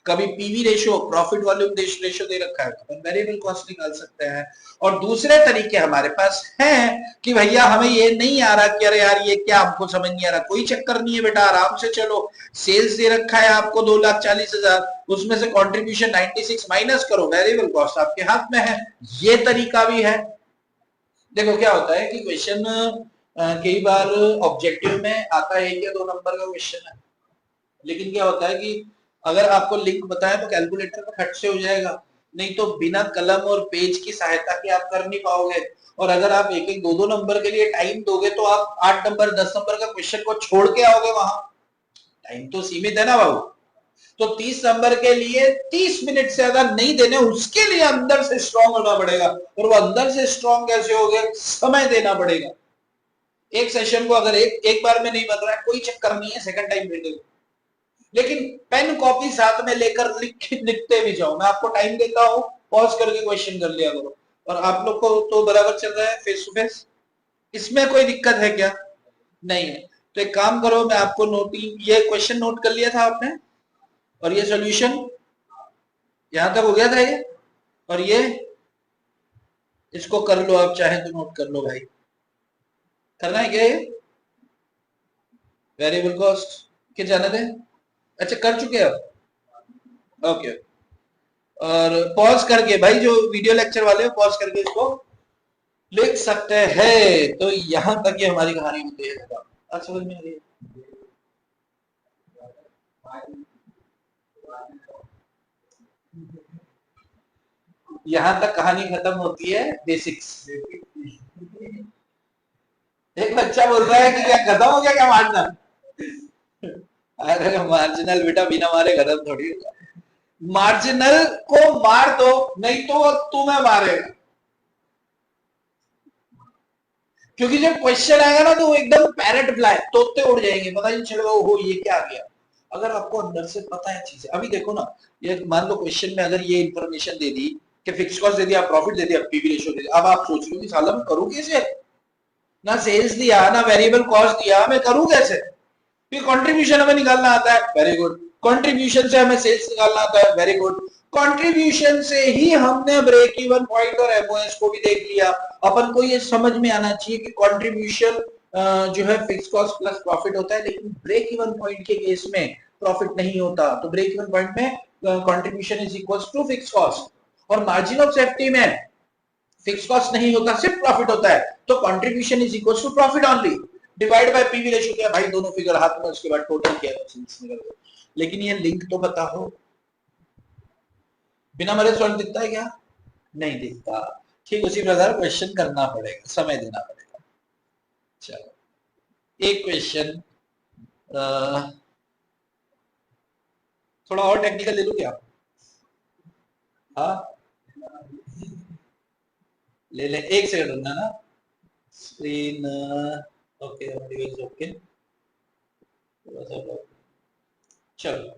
कभी PV ratio, profit volume ratio दे रखा है तो वेरिएबल कॉस्ट निकाल सकते हैं। और दूसरे तरीके हमारे पास हैं कि भैया हमें ये नहीं आ रहा कि अरे यार ये क्या, हमको समझ नहीं आ रहा, कोई चक्कर नहीं है बेटा, आराम से चलो। सेल्स दे रखा है आपको 2,40,000, उसमें से कंट्रीब्यूशन 96 माइनस करो, वेरिएबल कॉस्ट आपके हाथ में है। ये तरीका भी है। देखो क्या होता है कि क्वेश्चन कई बार ऑब्जेक्टिव में आता है, 1 या 2 नंबर का क्वेश्चन है, लेकिन क्या होता है कि अगर आपको लिंक बताएं तो कैलकुलेटर में खट से हो जाएगा, नहीं तो बिना कलम और पेज की सहायता के आप कर नहीं पाओगे। और अगर आप एक एक दो दो नंबर के लिए टाइम दोगे तो आप 8 नंबर 10 नंबर का क्वेश्चन को छोड़ के आओगे, वहां टाइम तो सीमित है ना बाबू। तो 30 नंबर के लिए 30 मिनट से ज्यादा नहीं देने, उसके लिए अंदर से स्ट्रांग होना पड़ेगा। और वो अंदर से स्ट्रांग कैसे हो गए, समय देना पड़ेगा। एक सेशन को अगर एक बार में नहीं बन रहा है कोई चक्कर नहीं है, सेकंड टाइम दे दो, लेकिन पेन कॉपी साथ में लेकर लिखते भी जाओ। मैं आपको टाइम देता हूं, पॉज करके क्वेश्चन कर लिया करो। और आप लोग को तो बराबर चल रहा है फेस टू फेस, इसमें कोई दिक्कत है क्या? नहीं है। तो एक काम करो, मैं आपको ये क्वेश्चन नोट कर लिया था आपने, और ये सॉल्यूशन यहां तक हो गया था ये, और ये इसको कर लो, आप चाहे तो नोट कर लो भाई। करना है क्या ये वेरिएबल कॉस्ट के जाने दें? अच्छा कर चुके आप, ओके। और पॉज करके भाई, जो वीडियो लेक्चर वाले हो पॉज करके इसको लिख सकते हैं। तो यहां तक ये हमारी कहानी होती है। आज समझ में आ रही है? यहां तक कहानी खत्म होती है बेसिक्स। एक बच्चा बोल रहा है कि क्या खत्म हो गया क्या मार्जिनल? अरे मार्जिनल बेटा बिना मारे खत्म थोड़ी होगा। मार्जिनल को मार दो, नहीं तो वो तुम्हें मारेगा। क्योंकि जब क्वेश्चन आएगा ना तो वो एकदम पैरेट फ्लाई, तोते उड़ जाएंगे, पता नहीं चलेगा हो ये क्या आ गया। अगर आपको अंदर से पता है चीजें, अभी देखो ना, ये मान लो क्वेश्चन में अगर ये इंफॉर्मेशन दे दी कि फिक्स कॉस्ट दे दिया, प्रॉफिट दे दिया, पीवी रेशियो दे दिया, अब आप सोच लो कि साला मैं करूं कैसे? ना सेल्स दिया ना वेरिएबल कॉस्ट दिया, मैं करूं कैसे? फिर कंट्रीब्यूशन हमें निकालना आता है, वेरी गुड। कंट्रीब्यूशन से हमें सेल्स निकालना आता है, वेरी गुड। कंट्रीब्यूशन से ही हमने ब्रेक इवन पॉइंट और एमओएस को भी देख लिया। अपन को ये समझ में आना चाहिए कि कंट्रीब्यूशन जो है फिक्स कॉस्ट प्लस प्रॉफिट होता है, लेकिन ब्रेक इवन पॉइंट के केस में प्रॉफिट नहीं होता। तो ब्रेक इवन पॉइंट में contribution is equal to fix cost, और मार्जिन ऑफ सेफ्टी में फिक्स कॉस्ट नहीं होता, सिर्फ प्रॉफिट होता है। तो contribution is equal to profit only, divide by PV ratio किया भाई, दोनों फिगर हाथ में, उसके बाद टोटल किया तो सेल्स निकल गया। लेकिन ये लिंक तो पता हो, बिना मरे सॉल्व दिखता है क्या? नहीं दिखता। ठीक उसी प्रकार क्वेश्चन करना पड़ेगा, समय देना पड़ेगा। चलो एक क्वेश्चन थोड़ा और टेक्निकल ले लूं क्या? हाँ ले ले, एक सेकंड रुकना ना। स्क्रीन ओके, डिवाइस ओके, चलो।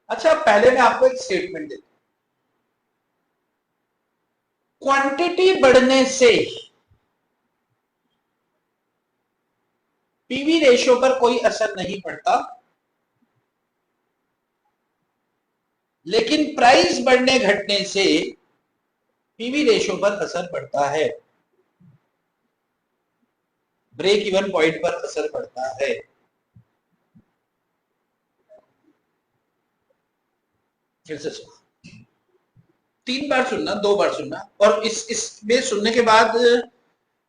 अच्छा पहले मैं आपको एक स्टेटमेंट देता हूं, क्वांटिटी बढ़ने से पीवी रेशियो पर कोई असर नहीं पड़ता, लेकिन प्राइस बढ़ने घटने से पीवी रेशियो पर असर पड़ता है, ब्रेक इवन पॉइंट पर असर पड़ता है। फिर से सुनो, 3 बार सुनना, 2 बार सुनना, और इसमें सुनने के बाद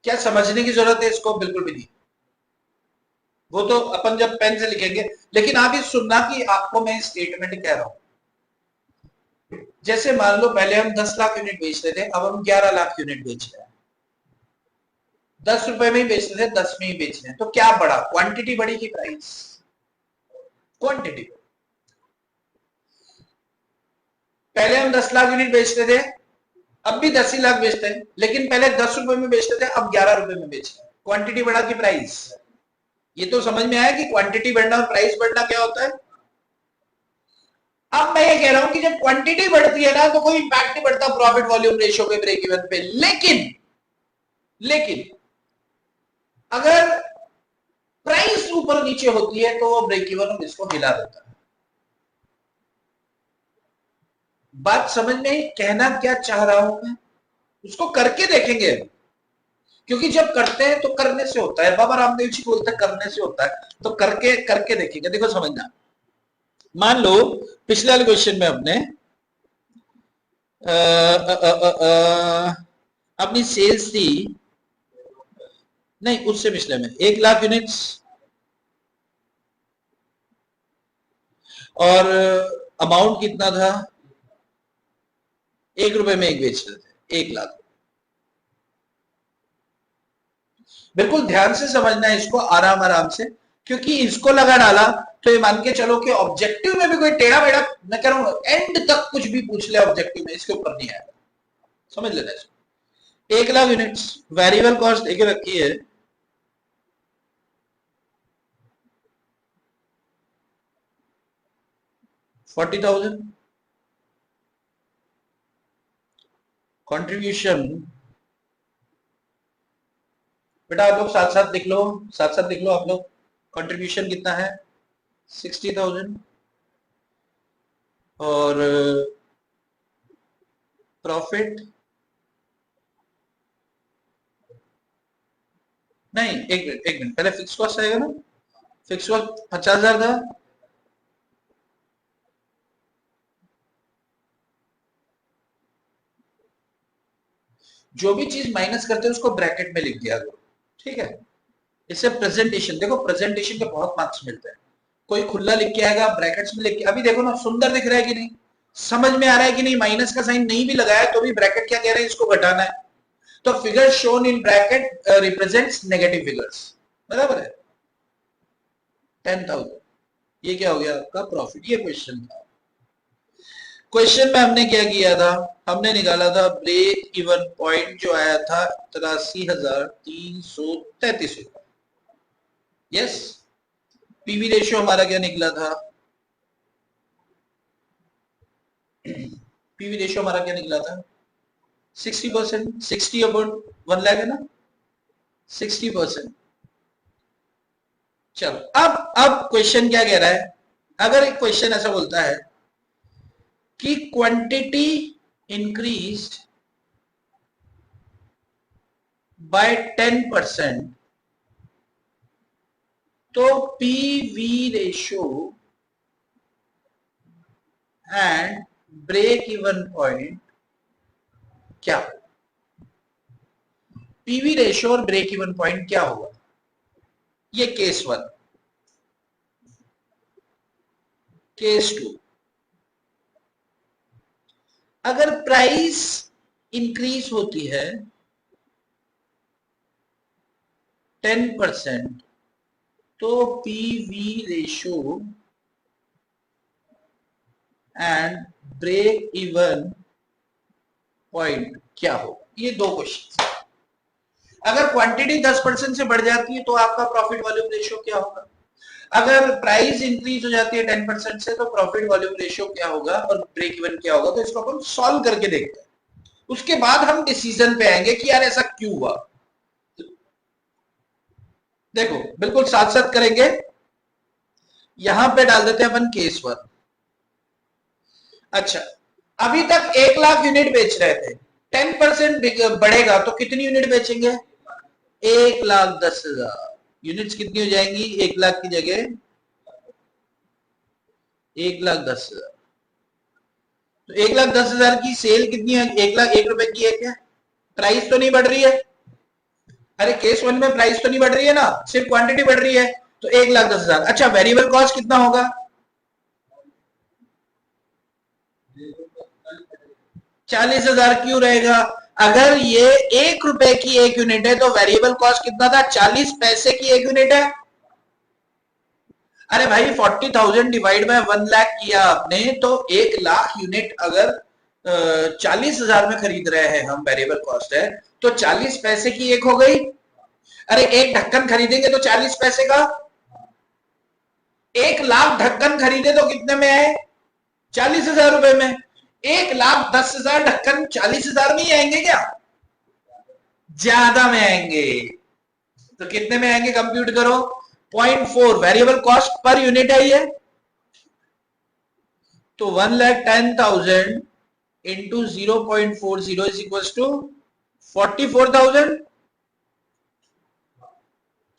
क्या समझने की जरूरत है इसको बिल्कुल भी नहीं, वो तो अपन जब पेन से लिखेंगे। लेकिन आप ये सुनना कि आपको मैं स्टेटमेंट कह रहा हूं। जैसे मान लो पहले हम 10 लाख यूनिट बेचते थे, अब हम 11 लाख यूनिट बेच रहे हैं। 10 रुपए में ही बेचते थे, 10 में ही बेच रहे हैं, तो क्या बढ़ा? क्वांटिटी बढ़ी कि प्राइस? क्वांटिटी। पहले हम 10 लाख यूनिट बेचते थे, अब भी 10 ही लाख बेचते हैं, लेकिन पहले 10 रुपए में बेचते थे, अब 11 रुपए में बेच रहे हैं। क्वांटिटी बढ़ा कि प्राइस? ये तो समझ में आया कि क्वांटिटी बढ़ना और प्राइस बढ़ना क्या होता है। अब मैं ये कह रहा हूं कि जब क्वांटिटी बढ़ती है ना तो कोई इंपैक्ट नहीं पड़ता प्रॉफिट वॉल्यूम रेशियो पे, ब्रेक इवन पे, लेकिन अगर प्राइस ऊपर नीचे होती है तो वो ब्रेक इवन इसको हिला देता है। बात समझ में, कहना क्या चाह रहा हूं मैं, उसको करके देखेंगे। क्योंकि जब करते हैं तो करने से होता है, बाबा रामदेव जी बोलते हैं करने से होता है, तो करके करके देखेंगे। देखो समझना, मान लो पिछले वाले क्वेश्चन में अपने अपनी सेल्स थी, नहीं उससे पिछले में 1 लाख यूनिट्स, और अमाउंट कितना था, 1 रुपए में एक बेच रहे थे, 1 लाख। बिल्कुल ध्यान से समझना है इसको, आराम आराम से, क्योंकि इसको लगा डाला तो ये मान के चलो कि ऑब्जेक्टिव में भी कोई टेढ़ा मेढ़ा, मैं कह रहा हूं एंड तक कुछ भी पूछ ले ऑब्जेक्टिव में, इसके ऊपर नहीं आएगा, समझ लेना इसको। 1 लाख यूनिट्स, वेरिएबल कॉस्ट देके रखी है 40,000, कंट्रीब्यूशन बेटा आप लोग साथ साथ लिख लो, साथ साथ लिख लो आप लोग, कंट्रीब्यूशन कितना है 60,000, और प्रॉफिट नहीं, एक मिनट पहले फिक्स कॉस्ट आएगा ना, फिक्स कॉस्ट 50,000 था, जो भी चीज माइनस करते हैं उसको ब्रैकेट में लिख दिया करो, ठीक है। इससे प्रेजेंटेशन, देखो प्रेजेंटेशन के बहुत मार्क्स मिलते हैं, कोई खुला लिख के आएगा, ब्रैकेट्स में लिख के, अभी देखो ना सुंदर दिख रहा है कि नहीं, समझ में आ रहा है कि नहीं, माइनस का साइन नहीं भी लगाया तो भी ब्रैकेट क्या कह रहे हैं, इसको घटाना है, तो figure shown in bracket represents negative figures, बराबर है। 10,000, ये क्या हो गया आपका प्रॉफिट, ये क्वेश्चन था। क्वेश्चन में हमने क्या किया था, हमने निकाला था ब्रेक इवन पॉइंट जो आया था 83,333 रुपए, यस। पीवी रेशियो हमारा क्या निकला था, पीवी रेशियो हमारा क्या निकला था 60%, 60 अपॉन 1 लाख है ना, 60%। चलो अब क्वेश्चन क्या कह रहा है, अगर एक क्वेश्चन ऐसा बोलता है कि क्वांटिटी इंक्रीज्ड बाय 10%, तो PV ratio and break even point क्या, पीवी रेशियो और ब्रेक इवन पॉइंट क्या होगा, ये केस 1। केस 2, अगर प्राइस इंक्रीज होती है 10%, तो PV ratio and break even point क्या हो, ये दो क्वेश्चन। अगर क्वांटिटी 10% से बढ़ जाती है तो आपका प्रॉफिट वॉल्यूम रेशियो क्या होगा, अगर प्राइस इंक्रीज हो जाती है 10% से तो प्रॉफिट वॉल्यूम रेशियो क्या होगा और ब्रेक इवन क्या होगा, तो इसको अपन सॉल्व करके देखते हैं, उसके बाद हम डिसीजन पे आएंगे कि यार ऐसा क्यों हुआ। देखो बिल्कुल साथ साथ करेंगे, यहां पे डाल देते हैं अपन केस 1। अच्छा, अभी तक 1 लाख यूनिट बेच रहे थे, 10% बढ़ेगा तो कितनी यूनिट बेचेंगे, 1,10,000 यूनिट्स कितनी हो जाएंगी, 1 लाख की जगह 1,10,000, तो 1,10,000 की सेल कितनी है, 1,01 रुपए की है क्या, प्राइस तो नहीं बढ़ रही है, अरे केस 1 में प्राइस तो नहीं बढ़ रही है ना, सिर्फ क्वांटिटी बढ़ रही है, तो 1,10,000। अच्छा वेरिएबल कॉस्ट कितना होगा, 40,000 क्यों रहेगा, अगर ये 1 रुपए की एक यूनिट है तो वेरिएबल कॉस्ट कितना था, 40 पैसे की एक यूनिट है। अरे भाई 40,000 डिवाइड बाय 1 लाख किया आपने, तो 1 लाख यूनिट अगर 40,000 में खरीद रहे हैं हम, वेरिएबल कॉस्ट है, तो 40 पैसे की एक हो गई। अरे एक ढक्कन खरीदेंगे तो 40 पैसे का, 1 लाख ढक्कन खरीदे तो कितने में आए, 40,000 रुपए में। 1,10,000 ढक्कन 40,000 में ही आएंगे क्या, ज्यादा में आएंगे, तो कितने में आएंगे, कंप्यूट करो, 0.4 वेरिएबल कॉस्ट पर यूनिट है ये, तो 1,10,000 इंटू 0.40 इज इक्वल टू 44,000।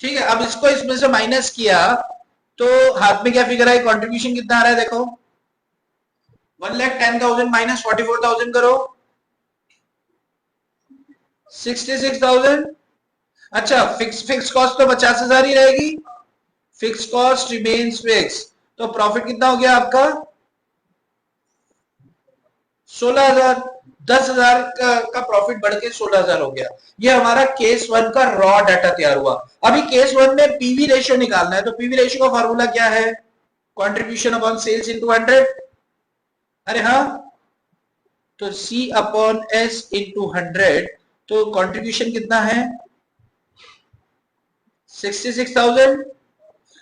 ठीक है, अब इसको इसमें से माइनस किया तो हाथ में क्या फिगर है, कंट्रीब्यूशन कितना आ रहा है देखो, 1,10,000 माइनस 44,000 करो, 66,000। अच्छा फिक्स कॉस्ट तो 50,000 ही रहेगी, फिक्स कॉस्ट रिमेन्स फिक्स, तो प्रॉफिट कितना हो गया आपका 16,000। 10,000 का प्रॉफिट बढ़ के 16,000 हो गया। ये हमारा केस वन का रॉ डाटा तैयार हुआ। अभी केस वन में पीवी रेशियो निकालना है, तो पीवी रेशियो का फॉर्मूला क्या है, कंट्रीब्यूशन अपॉन सेल्स इंटू 100। अरे हाँ, तो C अपॉन S इंटू 100, तो कंट्रीब्यूशन कितना है 66,000।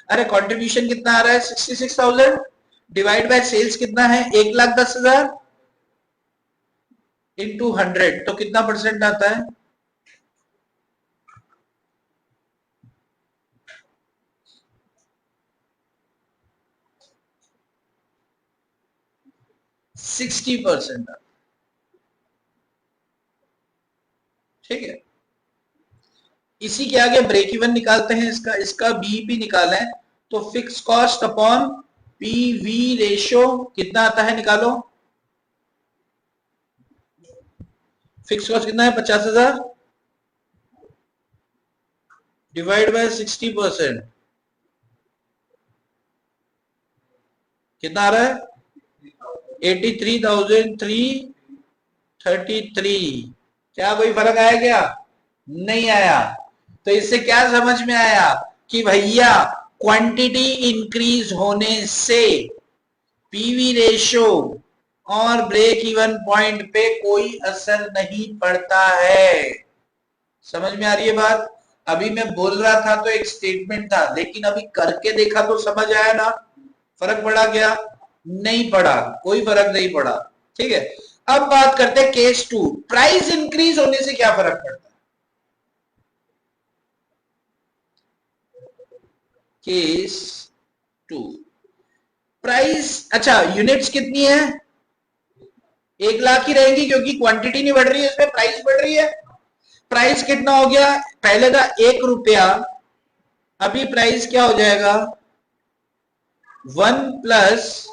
अरे कंट्रीब्यूशन कितना आ रहा है 66,000 डिवाइड बाय सेल्स कितना है 1,10,000 इंटू 100, तो कितना परसेंट आता है 60%। ठीक है, इसी के आगे ब्रेक इवन निकालते हैं, इसका बीईपी निकाला है, तो fix cost upon PV ratio कितना आता है निकालो। फिक्स कॉस्ट कितना है 50,000 डिवाइड बाय 60%, कितना आ रहा है 83,333। क्या कोई फर्क आया क्या, नहीं आया। तो इससे क्या समझ में आया कि भैया क्वांटिटी इंक्रीज होने से पीवी रेशियो और ब्रेक इवन पॉइंट पे कोई असर नहीं पड़ता है। समझ में आ रही है बात। अभी मैं बोल रहा था तो एक स्टेटमेंट था, लेकिन अभी करके देखा तो समझ आया ना, फर्क पड़ा क्या, नहीं पड़ा, कोई फर्क नहीं पड़ा। ठीक है, अब बात करते हैं केस टू, प्राइस इंक्रीज होने से क्या फर्क पड़ता है। केस टू, प्राइस, अच्छा यूनिट्स कितनी है 1,00,000 ही रहेंगी, क्योंकि क्वांटिटी नहीं बढ़ रही है, इसमें प्राइस बढ़ रही है। प्राइस कितना हो गया, पहले था 1 रुपया, अभी प्राइस क्या हो जाएगा 1 प्लस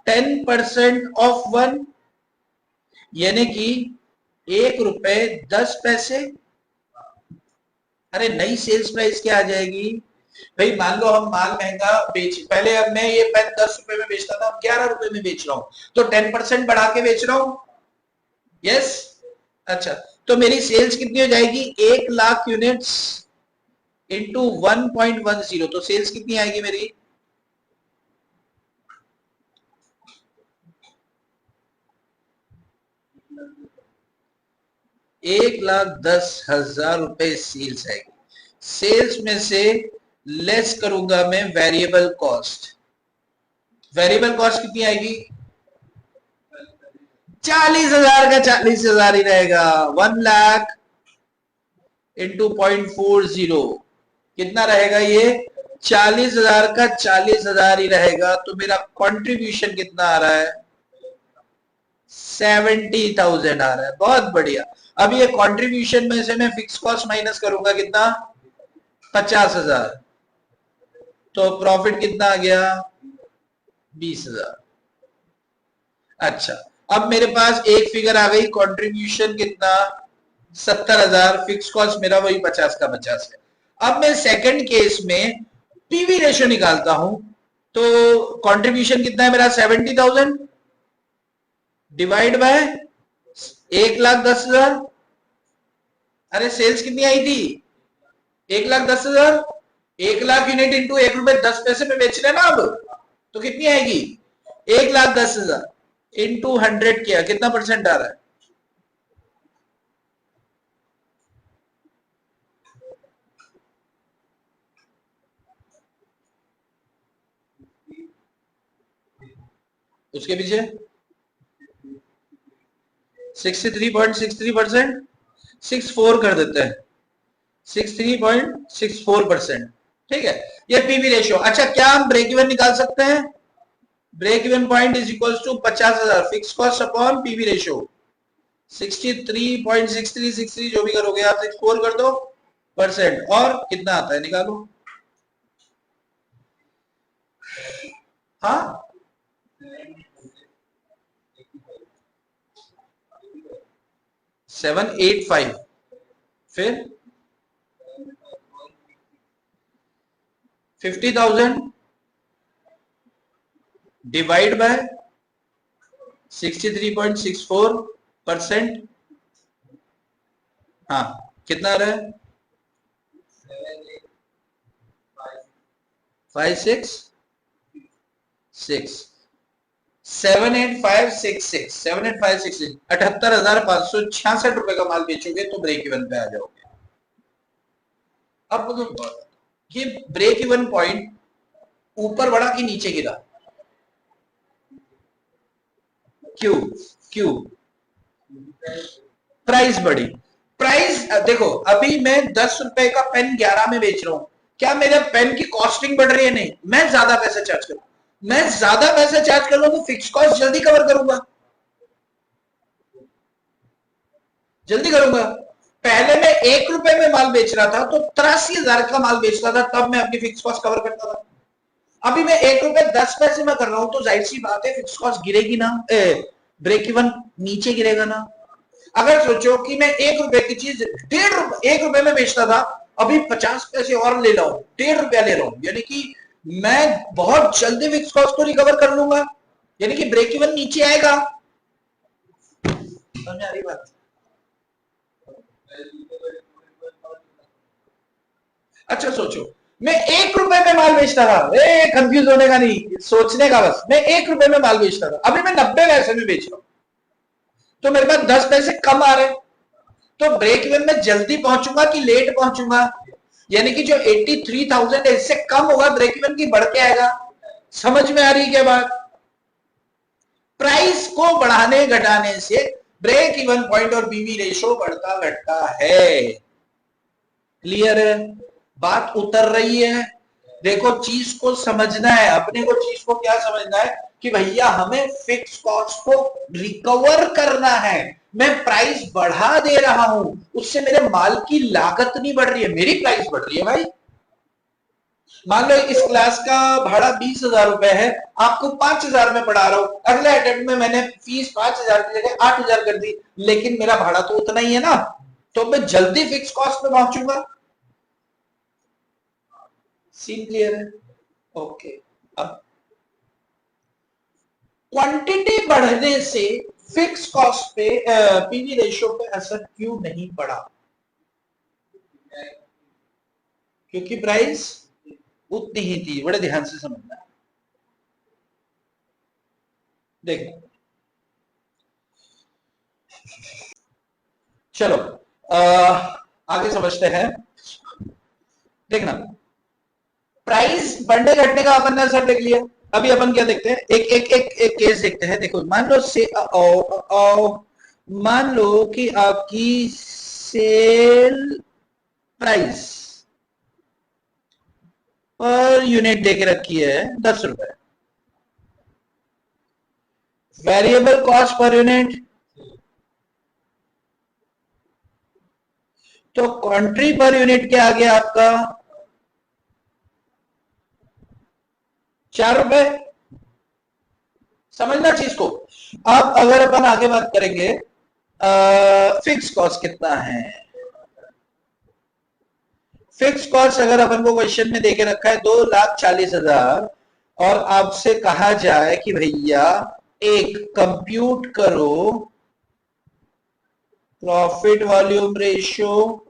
10% ऑफ 1, यानी कि 1 रुपए 10 पैसे। अरे नई सेल्स प्राइस क्या आ जाएगी भाई, मान लो हम माल महंगा बेच, पहले अब मैं ये पेन 10 रुपए में बेचता था, अब 11 रुपए में बेच रहा हूं, तो 10% बढ़ा के बेच रहा हूं। यस, अच्छा, तो मेरी सेल्स कितनी हो जाएगी 1,00,000 यूनिट्स इंटू 1.10, तो सेल्स कितनी आएगी मेरी 1,10,000 रुपए सेल्स आएगी। सेल्स में से लेस करूंगा मैं वेरिएबल कॉस्ट, वेरिएबल कॉस्ट कितनी आएगी 40,000 का 40,000 ही रहेगा। 1,00,000 इंटू 0.40 कितना रहेगा ये 40,000 का 40,000 ही रहेगा। तो मेरा कंट्रीब्यूशन कितना आ रहा है 70,000 आ रहा है, बहुत बढ़िया। अब ये कंट्रीब्यूशन में से मैं फिक्स कॉस्ट माइनस करूंगा कितना 50,000, तो प्रॉफिट कितना आ गया 20,000। अच्छा, अब मेरे पास एक फिगर आ गई, कंट्रीब्यूशन कितना 70,000, फिक्स कॉस्ट मेरा वही 50 का 50 है। अब मैं सेकंड केस में पीवी रेशियो निकालता हूं, तो कंट्रीब्यूशन कितना है मेरा 70,000 डिवाइड बाय 1,10,000। अरे सेल्स कितनी आई थी 1,10,000, 1,00,000 यूनिट इंटू 1 रुपए 10 पैसे में बेच रहे ना अब, तो कितनी आएगी 1,10,000 इंटू 100 किया, कितना परसेंट आ रहा है उसके पीछे 63.63%, 64 कर देते हैं 63.64%। ठीक है, ये पीवी रेशियो। अच्छा, क्या हम ब्रेक इवन निकाल सकते हैं, break even point is equal to 50,000 fix cost upon PV ratio. 63.6363 जो भी करोगे आप 64 कर दो परसेंट, और कितना आता है निकालो। हाँ 785, फिर 50,000 डिवाइड बाय 63.64%। हाँ, कितना आ रहा है? 78,566 रुपए का माल बेचोगे तो ब्रेक इवन पे आ जाओगे। अब ये ब्रेक इवन पॉइंट ऊपर बढ़ा कि नीचे गिरा? क्यों? क्यों? प्राइस बढ़ी। प्राइस देखो, अभी मैं 10 रुपए का पेन 11 में बेच रहा हूं, क्या मेरे पेन की कॉस्टिंग बढ़ रही है? नहीं, मैं ज्यादा पैसा चार्ज करूं। मैं ज्यादा पैसा चार्ज करूंगा तो फिक्स कॉस्ट जल्दी कवर करूंगा, जल्दी करूंगा। पहले मैं 1 रुपए में माल बेच रहा था तो 83,000 का माल बेचता था, तब मैं अपनी फिक्स कॉस्ट कवर करता था। अभी मैं 1 रुपए 10 पैसे में कर रहा हूं तो जाहिर सी बात है फिक्स कॉस्ट गिरेगी ना, ब्रेक इवन नीचे गिरेगा ना। अगर सोचो कि मैं 1 रुपए की चीज 1 रुपए में बेचता था, अभी 50 पैसे और ले रहा हूं, 1.5 रुपया ले रहा हूं, यानी कि मैं बहुत जल्दी फिक्स कॉस्ट को रिकवर कर लूंगा, यानी कि ब्रेक इवन नीचे आएगा। समझ आ रही बात? अच्छा सोचो, मैं 1 रुपए में माल बेचता था, कंफ्यूज होने का नहीं, सोचने का बस। मैं 1 रुपए में माल बेचता था, अभी मैं 90 पैसे में बेच रहा हूं, तो मेरे पास 10 पैसे कम आ रहे हैं। तो ब्रेक इवन में जल्दी पहुंचूंगा कि लेट पहुंचूंगा? यानी कि जो 83,000 है इससे कम होगा, ब्रेक इवन की बढ़ के आएगा। समझ में आ रही क्या बात? प्राइस को बढ़ाने घटाने से ब्रेक इवन पॉइंट और पीवी रेशो बढ़ता घटता है। क्लियर है? बात उतर रही है? देखो, चीज को समझना है, अपने को चीज को क्या समझना है कि भैया हमें फिक्स कॉस्ट को रिकवर करना है। मैं प्राइस बढ़ा दे रहा हूं, उससे मेरे माल की लागत नहीं बढ़ रही है, मेरी प्राइस बढ़ रही है भाई। मान लो इस क्लास का भाड़ा 20,000 रुपए है, आपको 5,000 में पढ़ा रहा हूं, अगले अटेम्प्ट में मैंने फीस 5,000 की जगह 8,000 कर दी, लेकिन मेरा भाड़ा तो उतना ही है ना, तो मैं जल्दी फिक्स कॉस्ट पे पहुंचूंगा। सीन क्लियर है? ओके। अब क्वांटिटी बढ़ने से फिक्स कॉस्ट पे पीवी रेशियो पे असर क्यों नहीं पड़ा? क्योंकि प्राइस उतनी ही थी। बड़े ध्यान से समझना है। देखो, चलो आगे समझते हैं। देखना, प्राइस बढ़ने घटने का अपन ने असर देख लिया। अभी अपन क्या देखते हैं, एक केस देखते हैं। देखो, मान लो कि आपकी सेल प्राइस पर यूनिट देके रखी है 10 रुपए, वेरिएबल कॉस्ट पर यूनिट, तो कंट्री पर यूनिट क्या आ गया आपका? 4 रुपए। समझना चीज को। अब अगर अपन आगे बात करेंगे, फिक्स कॉस्ट कितना है? फिक्स कॉस्ट अगर अपन को क्वेश्चन में देके रखा है 2,40,000 और आपसे कहा जाए कि भैया एक कंप्यूट करो profit volume ratio,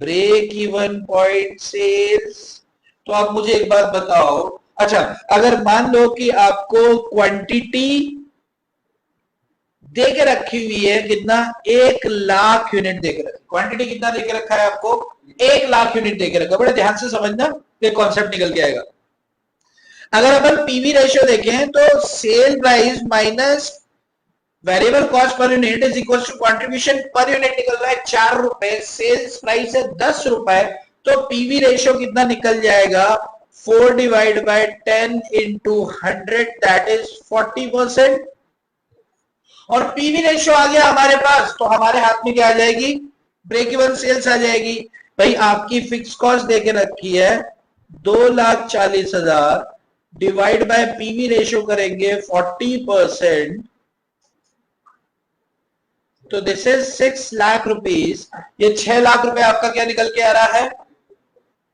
break even point, sales, तो आप मुझे एक बात बताओ। अच्छा, अगर मान लो कि आपको क्वांटिटी देके रखी हुई है, कितना? 1,00,000 यूनिट देके रखा। क्वांटिटी कितना देके रखा है आपको? 1,00,000 यूनिट देके रखा। बड़े ध्यान से समझना, ये कॉन्सेप्ट निकल के आएगा। अगर अपन पीवी रेशियो देखें तो sale price minus variable cost per unit is equal to contribution per unit निकल रहा है 4 रुपए, सेल्स प्राइस है 10 रुपए, तो पीवी रेशियो कितना निकल जाएगा? 4 divide by 10 into 100, that is 40%। और पीवी रेशियो आ गया हमारे पास, तो हमारे हाथ में क्या आ जाएगी? ब्रेक इवन सेल्स आ जाएगी। भाई आपकी फिक्स कॉस्ट देके रखी है 2,40,000, डिवाइड बाय पीवी रेशियो करेंगे 40%, तो दिस इज 6 लाख रुपीज। ये 6 लाख रुपए आपका क्या निकल के आ रहा है?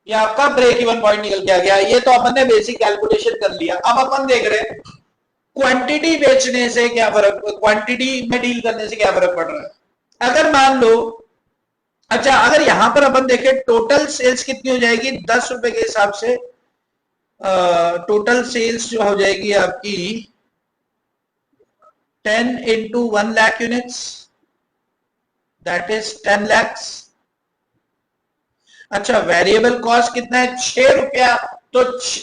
ये आपका ब्रेक इवन पॉइंट निकल के आ गया। ये तो अपन ने बेसिक कैलकुलेशन कर लिया। अब अपन देख रहे हैं क्वांटिटी बेचने से क्या फर्क, क्वांटिटी में डील करने से क्या फर्क पड़ रहा है। अगर मान लो, अच्छा अगर यहां पर अपन देखें टोटल सेल्स कितनी हो जाएगी 10 रुपए के हिसाब से, टोटल सेल्स जो हो जाएगी आपकी 10 into 1 lakh units, that is 10 lakhs। अच्छा वेरिएबल कॉस्ट कितना है 6 रुपया, तो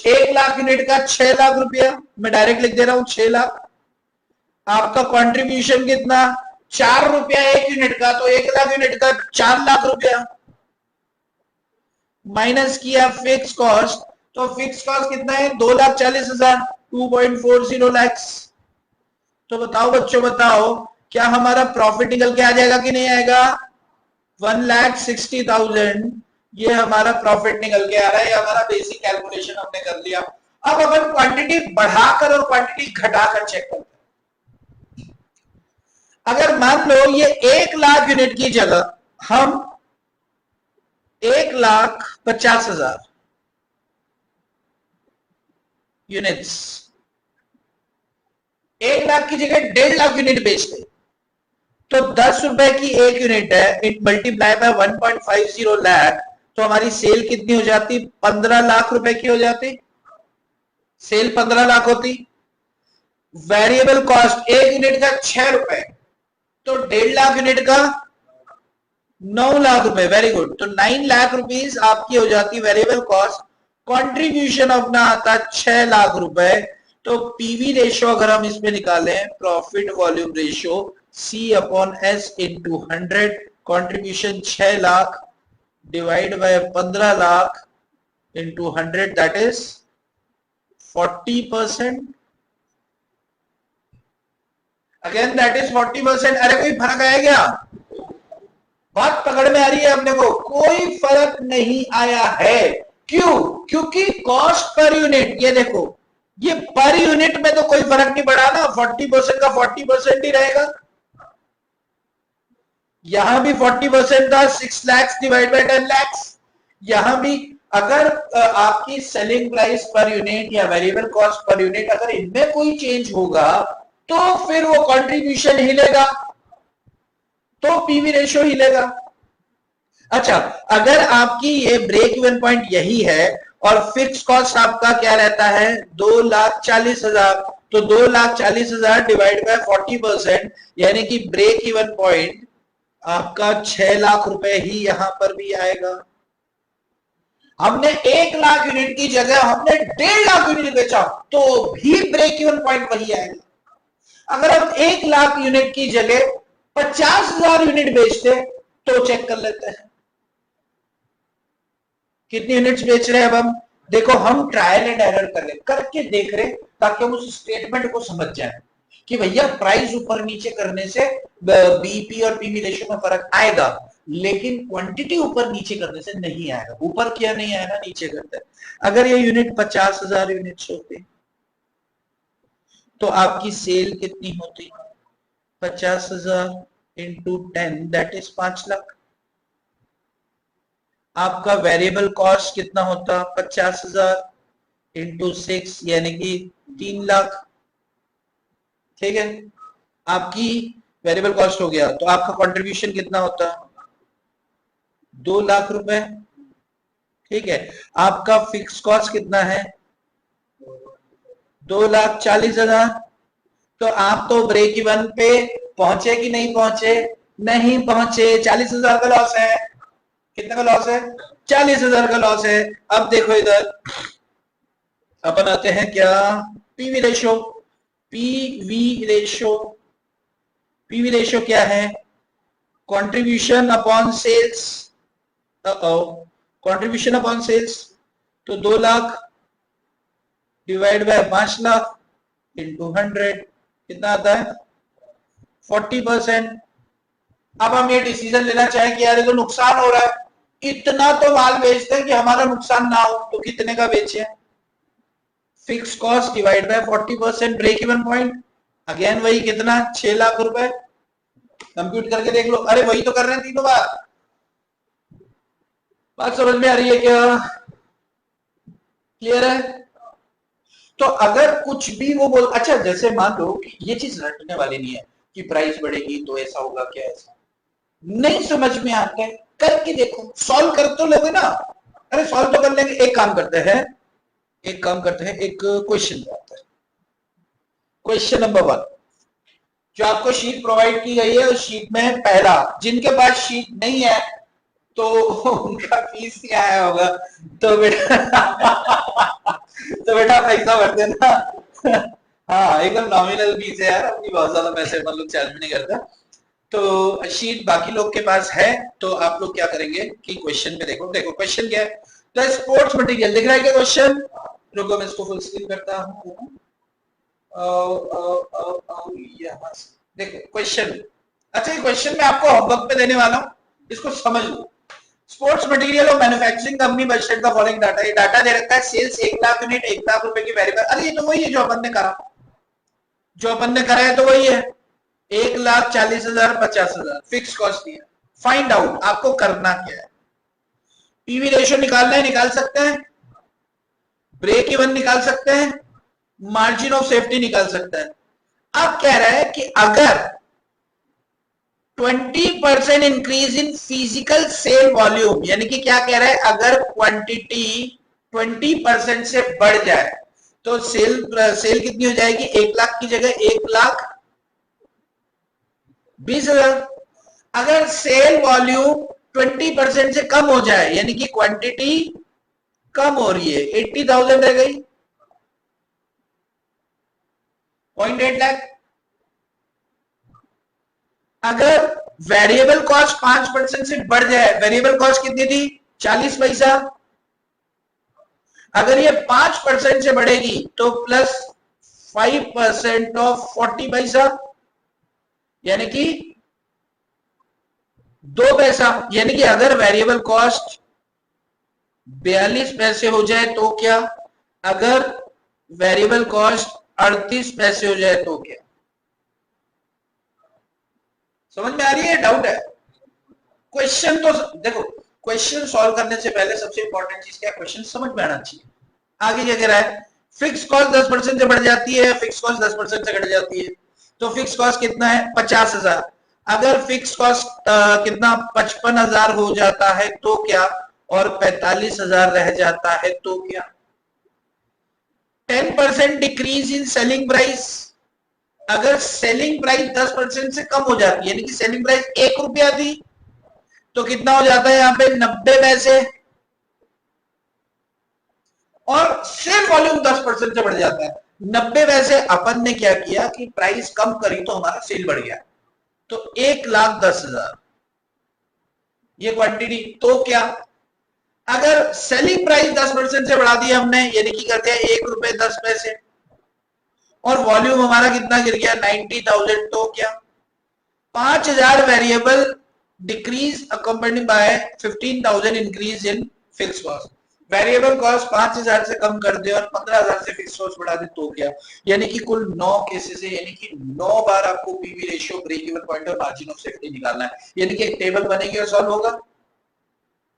1 लाख यूनिट का 6 लाख रुपया, मैं डायरेक्ट लिख दे रहा हूं 6 लाख। आपका कंट्रीब्यूशन कितना 4 रुपया 1 यूनिट का, तो 1 लाख यूनिट का 4 लाख रुपया, माइनस किया फिक्स कॉस्ट, तो फिक्स कॉस्ट कितना है 2,40,000, 2.40 lakhs। तो बताओ बच्चों बताओ, क्या हमारा प्रॉफिट निकल के आ जाएगा कि नहीं आएगा 1,60,000। ये हमारा प्रॉफिट निकल के आ रहा है, ये हमारा बेसिक कैलकुलेशन हमने कर लिया। अब अपन क्वांटिटी बढ़ाकर और क्वांटिटी घटाकर चेक करते हैं। अगर मान लो ये 1 लाख यूनिट की जगह हम 1,50,000 यूनिट्स, 1 लाख की जगह 1.5 लाख यूनिट बेचते, तो 10 रुपए की 1 यूनिट है, इट मल्टीप्लाई बाय 1.50 लाख, तो हमारी सेल कितनी हो जाती 15 लाख रुपए की हो जाती, सेल 15 लाख होती। वेरिएबल कॉस्ट 1 यूनिट का 6 रुपए, तो 1.5 लाख यूनिट का 9 लाख रुपए, वेरी गुड। तो 9 लाख रुपीस आपकी हो जाती वेरिएबल कॉस्ट, कंट्रीब्यूशन अपना आता 6 लाख रुपए। तो पीवी रेशियो अगर हम इसमें निकालें, profit volume ratio C upon S into 100, contribution 6 lakh divide bye 15 lakh into 100, that is 40%। Again that is 40%। अरे कोई फर्क आया क्या, बात पकड़ में आ रही है अपने को, कोई फर्क नहीं आया है। क्यों, क्योंकि कॉस्ट पर यूनिट, ये देखो ये पर यूनिट में तो कोई फर्क नहीं पड़ा ना, 40% का 40% ही रहेगा। यहां भी 40% था 6 lakhs डिवाइड बाय 10 lakhs। यहां भी अगर आपकी सेलिंग प्राइस पर यूनिट या वेरिएबल कॉस्ट पर यूनिट अगर इनमें कोई चेंज होगा तो फिर वो कंट्रीब्यूशन हिलेगा, तो पीवी रेशियो हिलेगा। अच्छा अगर आपकी ये ब्रेक इवन पॉइंट यही है और फिक्स कॉस्ट आपका क्या रहता है 2,40,000, तो 2,40,000 डिवाइड बाय 40%, यानी कि ब्रेक इवन पॉइंट आपका 6 लाख रुपए ही यहां पर भी आएगा। हमने 1 लाख यूनिट की जगह हमने 1.5 लाख यूनिट बेचा तो भी ब्रेक इवन पॉइंट वही आएगा। अगर हम 1 लाख यूनिट की जगह 50,000 यूनिट बेचते तो चेक कर लेते हैं कितनी यूनिट्स बेच रहे हैं। अब हम देखो, हम ट्रायल एंड एरर कर रहे, करके देख रहे ताकि हम उस स्टेटमेंट को समझ जाए कि भैया प्राइस ऊपर नीचे करने से बीपी और पीवी रेशियो में फर्क आएगा, लेकिन क्वांटिटी ऊपर नीचे करने से नहीं आएगा। ऊपर क्या नहीं आएगा, नीचे करते हैं। अगर ये यूनिट 50,000 यूनिट्स होती तो आपकी सेल कितनी होती 50,000 इंटू 10, दैट इज 5 लाख। आपका वेरिएबल कॉस्ट कितना होता 50,000 इंटू 6, यानी कि 3 लाख। ठीक है, आपकी वेरिएबल कॉस्ट हो गया, तो आपका कंट्रीब्यूशन कितना होता 2 लाख रुपए। ठीक है, आपका फिक्स कॉस्ट कितना है 2,40,000। तो आप तो ब्रेक इवन पे पहुंचे कि नहीं पहुंचे, नहीं पहुंचे, 40,000 का लॉस है। कितने का लॉस है 40,000 का लॉस है। अब देखो इधर अपन आते हैं क्या PV ratio. PV ratio, PV ratio क्या है contribution upon sales, contribution upon sales, तो 2 lakh divide by 5 lakh into 100, कितना आता है 40%। अब हम ये डिसीजन लेना चाहें कि यार ये तो नुकसान हो रहा है, इतना तो माल बेचते हैं कि हमारा नुकसान ना हो, तो कितने का बेचे, fix cost divide by 40%, break even point again वही कितना 6 लाख रुपए। कंप्यूट करके देख लो, अरे वही तो कर रहे हैं तीनों बार। बात समझ में आ रही है क्या, क्लियर है? तो अगर कुछ भी वो बोल, अच्छा जैसे मान लो कि ये चीज रटने वाली नहीं है कि प्राइस बढ़ेगी तो ऐसा होगा, क्या ऐसा नहीं समझ में आता है, करके देखो, सॉल्व कर तो लोगे ना। अरे सॉल्व तो कर लेंगे, एक काम करते हैं, एक क्वेश्चन आता है। क्वेश्चन नंबर 1, जो आपको शीट प्रोवाइड की गई है उस शीट में पहला, जिनके पास शीट नहीं है तो उनका फीस क्या आया होगा, तो बेटा तो बेटा पैसा भर देना। हाँ एकदम नॉमिनल फीस है यार अपनी, बहुत ज्यादा पैसे मतलब चार्ज भी नहीं करता। तो शीट बाकी लोग के पास है, तो आप लोग क्या करेंगे कि क्वेश्चन में देखो, देखो क्वेश्चन क्या है, द स्पोर्ट्स मटेरियल दिख रहा है क्या क्वेश्चन? रुको मैं इसको फुल स्क्रीन करता हूँ। देखो क्वेश्चन, अच्छा ये क्वेश्चन मैं आपको होमवर्क पे देने वाला हूँ, इसको समझ लो। स्पोर्ट्स मटेरियल और मैन्युफैक्चरिंग कंपनी बजट का फॉलोइंग डाटा, ये डाटा दे रखा है, सेल्स 1 लाख यूनिट 1 लाख रुपए की वेरिएबल, अरे ये तो वही है जो अपन ने करा, है तो वही है, 1,40,000 50,000 फिक्स कॉस्ट दिया। फाइंड आउट, आपको करना क्या है, पीवी रेशियो निकालना है, निकाल सकते हैं, ब्रेक इवन निकाल सकते हैं, मार्जिन ऑफ सेफ्टी निकाल सकते हैं। अब कह रहा है कि अगर 20% increase in physical sale volume, यानी कि क्या कह रहा है, अगर क्वांटिटी 20% से बढ़ जाए तो सेल कितनी हो जाएगी, 1 लाख की जगह 1,20,000। अगर सेल वॉल्यूम 20% से कम हो जाए, यानी कि क्वांटिटी कम हो रही है, 80,000 रह गई, 0.8 लाख। अगर वेरिएबल कॉस्ट 5% से बढ़ जाए, वेरिएबल कॉस्ट कितनी थी, 40 पैसा, अगर ये 5% से बढ़ेगी तो प्लस 5% ऑफ 40 पैसा, यानी कि 2 पैसा, यानी कि अगर वेरिएबल कॉस्ट 42 पैसे हो जाए तो क्या, अगर वेरिएबल कॉस्ट 38 पैसे हो जाए तो क्या, समझ में आ रही है, डाउट है? क्वेश्चन तो देखो, क्वेश्चन सॉल्व करने से पहले सबसे इंपॉर्टेंट चीज क्या है, क्वेश्चन समझ में आना चाहिए। आगे क्या कह रहा है, फिक्स कॉस्ट 10% से बढ़ जाती है, फिक्स कॉस्ट 10% से घट जाती है, तो फिक्स कॉस्ट कितना है, 50,000। अगर फिक्स कॉस्ट कितना 55,000 हो जाता है तो क्या, और 45,000 रह जाता है तो क्या। 10% डिक्रीज इन सेलिंग प्राइस, अगर सेलिंग प्राइस 10% से कम हो जाती है, यानी कि सेलिंग प्राइस 1 रुपया थी तो कितना हो जाता है यहां पे 90 पैसे, और सेल वॉल्यूम 10% से बढ़ जाता है 90 पैसे। अपन ने क्या किया कि प्राइस कम करी तो हमारा सेल बढ़ गया, तो 1,10,000 ये क्वांटिटी, तो क्या, अगर सेलिंग प्राइस 10% से बढ़ा दिया हमने, यानी कि करते हैं 1 रुपए 10 पैसे, और वॉल्यूम हमारा कितना गिर गया 90,000, तो क्या, 5,000 variable decrease accompany by 15,000 increase in fix cost. Variable cost 5,000 से कम कर दे और 15,000 से फिक्स कॉस्ट बढ़ा दे तो क्या, यानी कि कुल 9 केसेस है, यानी कि 9 बार आपको PV ratio, break even point और मार्जिन ऑफ सेफ्टी निकालना है, यानी कि एक टेबल बनेगी और सॉल्व होगा।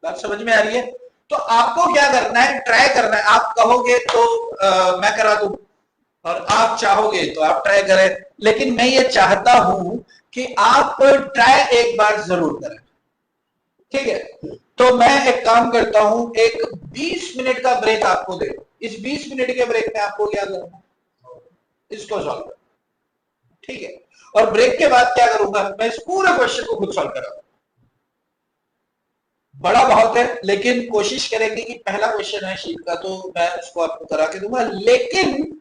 बात समझ में आ रही है? तो आपको क्या करना है, ट्राई करना है, आप कहोगे तो मैं करा दूं, और आप चाहोगे तो आप ट्राई करें, लेकिन मैं ये चाहता हूं कि आप ट्राई एक बार जरूर करें, ठीक है? तो मैं एक काम करता हूं, एक 20 मिनट का ब्रेक आपको दे, इस 20 मिनट के ब्रेक में आपको क्या करना, इसको सॉल्व करना, ठीक है? और ब्रेक के बाद क्या करूंगा, मैं इस पूरे क्वेश्चन को खुद सॉल्व करूंगा। बड़ा बहुत है, लेकिन कोशिश करेंगे कि पहला क्वेश्चन है शीट का, तो मैं उसको आपको करा के दूंगा, लेकिन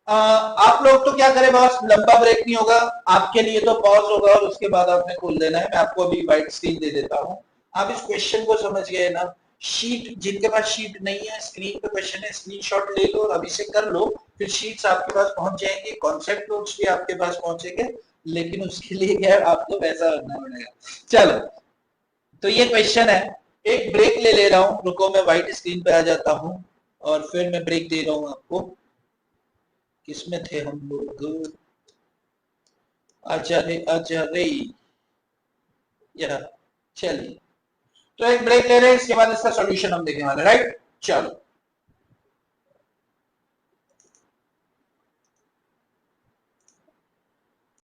आप लोग तो क्या करें बॉस, लंबा ब्रेक नहीं होगा आपके लिए, तो पॉज होगा और उसके बाद आपने खोल देना है। मैं आपको अभी व्हाइट स्क्रीन दे देता हूं, आप इस क्वेश्चन को समझ गए ना। शीट, जिनके पास शीट नहीं है, स्क्रीन पे क्वेश्चन है, स्क्रीनशॉट ले लो और अभी से कर लो, फिर शीट्स आपके पास पहुंच जाएंगे, कॉन्सेप्ट नोट्स भी आपके पास पहुंचेंगे, लेकिन उसके लिए क्या है, आपको पैसा भरना पड़ेगा। चलो, तो ये क्वेश्चन है, एक ब्रेक ले रहा हूं, रुको मैं व्हाइट स्क्रीन पे आ जाता हूं और फिर मैं ब्रेक दे रहा हूं आपको। किसमें थे हम लोग, आचार्य चलिए, तो एक ब्रेक ले रहे हैं, इसके बाद इसका सॉल्यूशन हम देखने वाले, राइट? चलो।